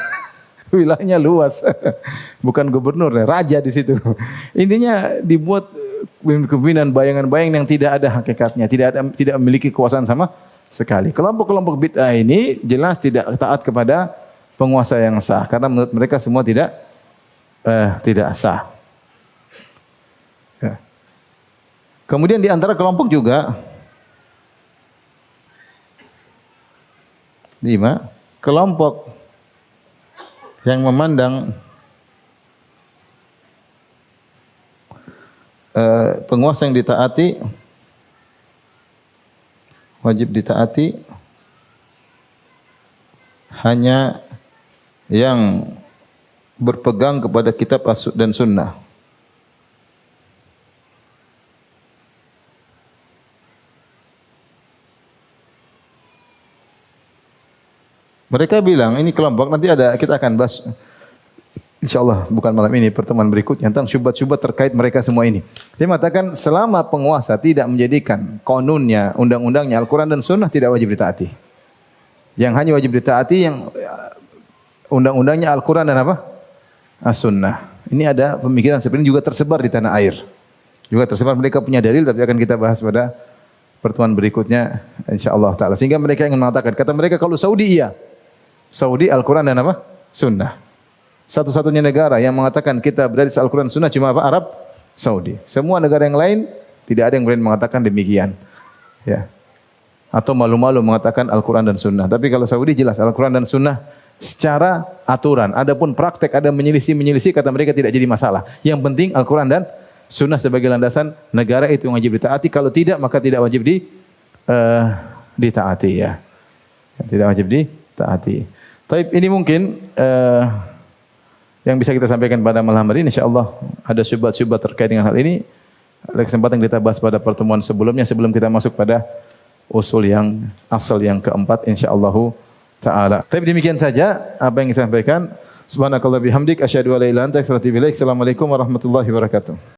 S1: Wilayahnya luas. Bukan gubernur, raja di situ. Intinya dibuat pimpinan bayangan-bayangan yang tidak ada hakikatnya, tidak memiliki kekuasaan sama sekali. Kelompok-kelompok bid'ah ini jelas tidak taat kepada penguasa yang sah, karena menurut mereka semua tidak sah. Ya. Kemudian di antara kelompok juga 5 kelompok yang memandang penguasa yang ditaati wajib ditaati hanya yang berpegang kepada kitab dan sunnah. Mereka bilang, ini kelompok nanti kita akan bahas insyaallah bukan malam ini, pertemuan berikutnya tentang syubhat-syubhat terkait mereka semua ini. Dia mengatakan selama penguasa tidak menjadikan konunnya, undang-undangnya Al-Qur'an dan sunnah tidak wajib ditaati. Yang hanya wajib ditaati yang undang-undangnya Al-Quran dan apa? As-Sunnah. Ini ada pemikiran seperti ini juga tersebar di tanah air. Juga tersebar, mereka punya dalil, tapi akan kita bahas pada pertemuan berikutnya insyaallah ta'ala. Sehingga mereka ingin mengatakan, kata mereka kalau Saudi iya. Saudi Al-Quran dan apa? Sunnah. Satu-satunya negara yang mengatakan kita berada di Al-Quran Sunnah cuma apa? Arab Saudi. Semua negara yang lain tidak ada yang berani mengatakan demikian. Ya. Atau malu-malu mengatakan Al-Quran dan Sunnah. Tapi kalau Saudi jelas Al-Quran dan Sunnah secara aturan. Adapun praktek ada menyelisih, kata mereka tidak jadi masalah. Yang penting Al-Quran dan Sunnah sebagai landasan negara itu yang wajib ditaati. Kalau tidak maka tidak wajib ditaati ya. Tidak wajib ditaati. Tapi ini mungkin yang bisa kita sampaikan pada malam hari ini. InsyaAllah ada syubhat-syubhat terkait dengan hal ini. Ada kesempatan kita bahas pada pertemuan sebelumnya sebelum kita masuk pada usul yang asal yang keempat insyaallah ta'ala. Tapi demikian saja apa yang saya sampaikan. Subhanakallah bihamdik asyhadu an la ilaha illa anta astaghfiruka wa atubu ilaik. Assalamualaikum warahmatullahi wabarakatuh.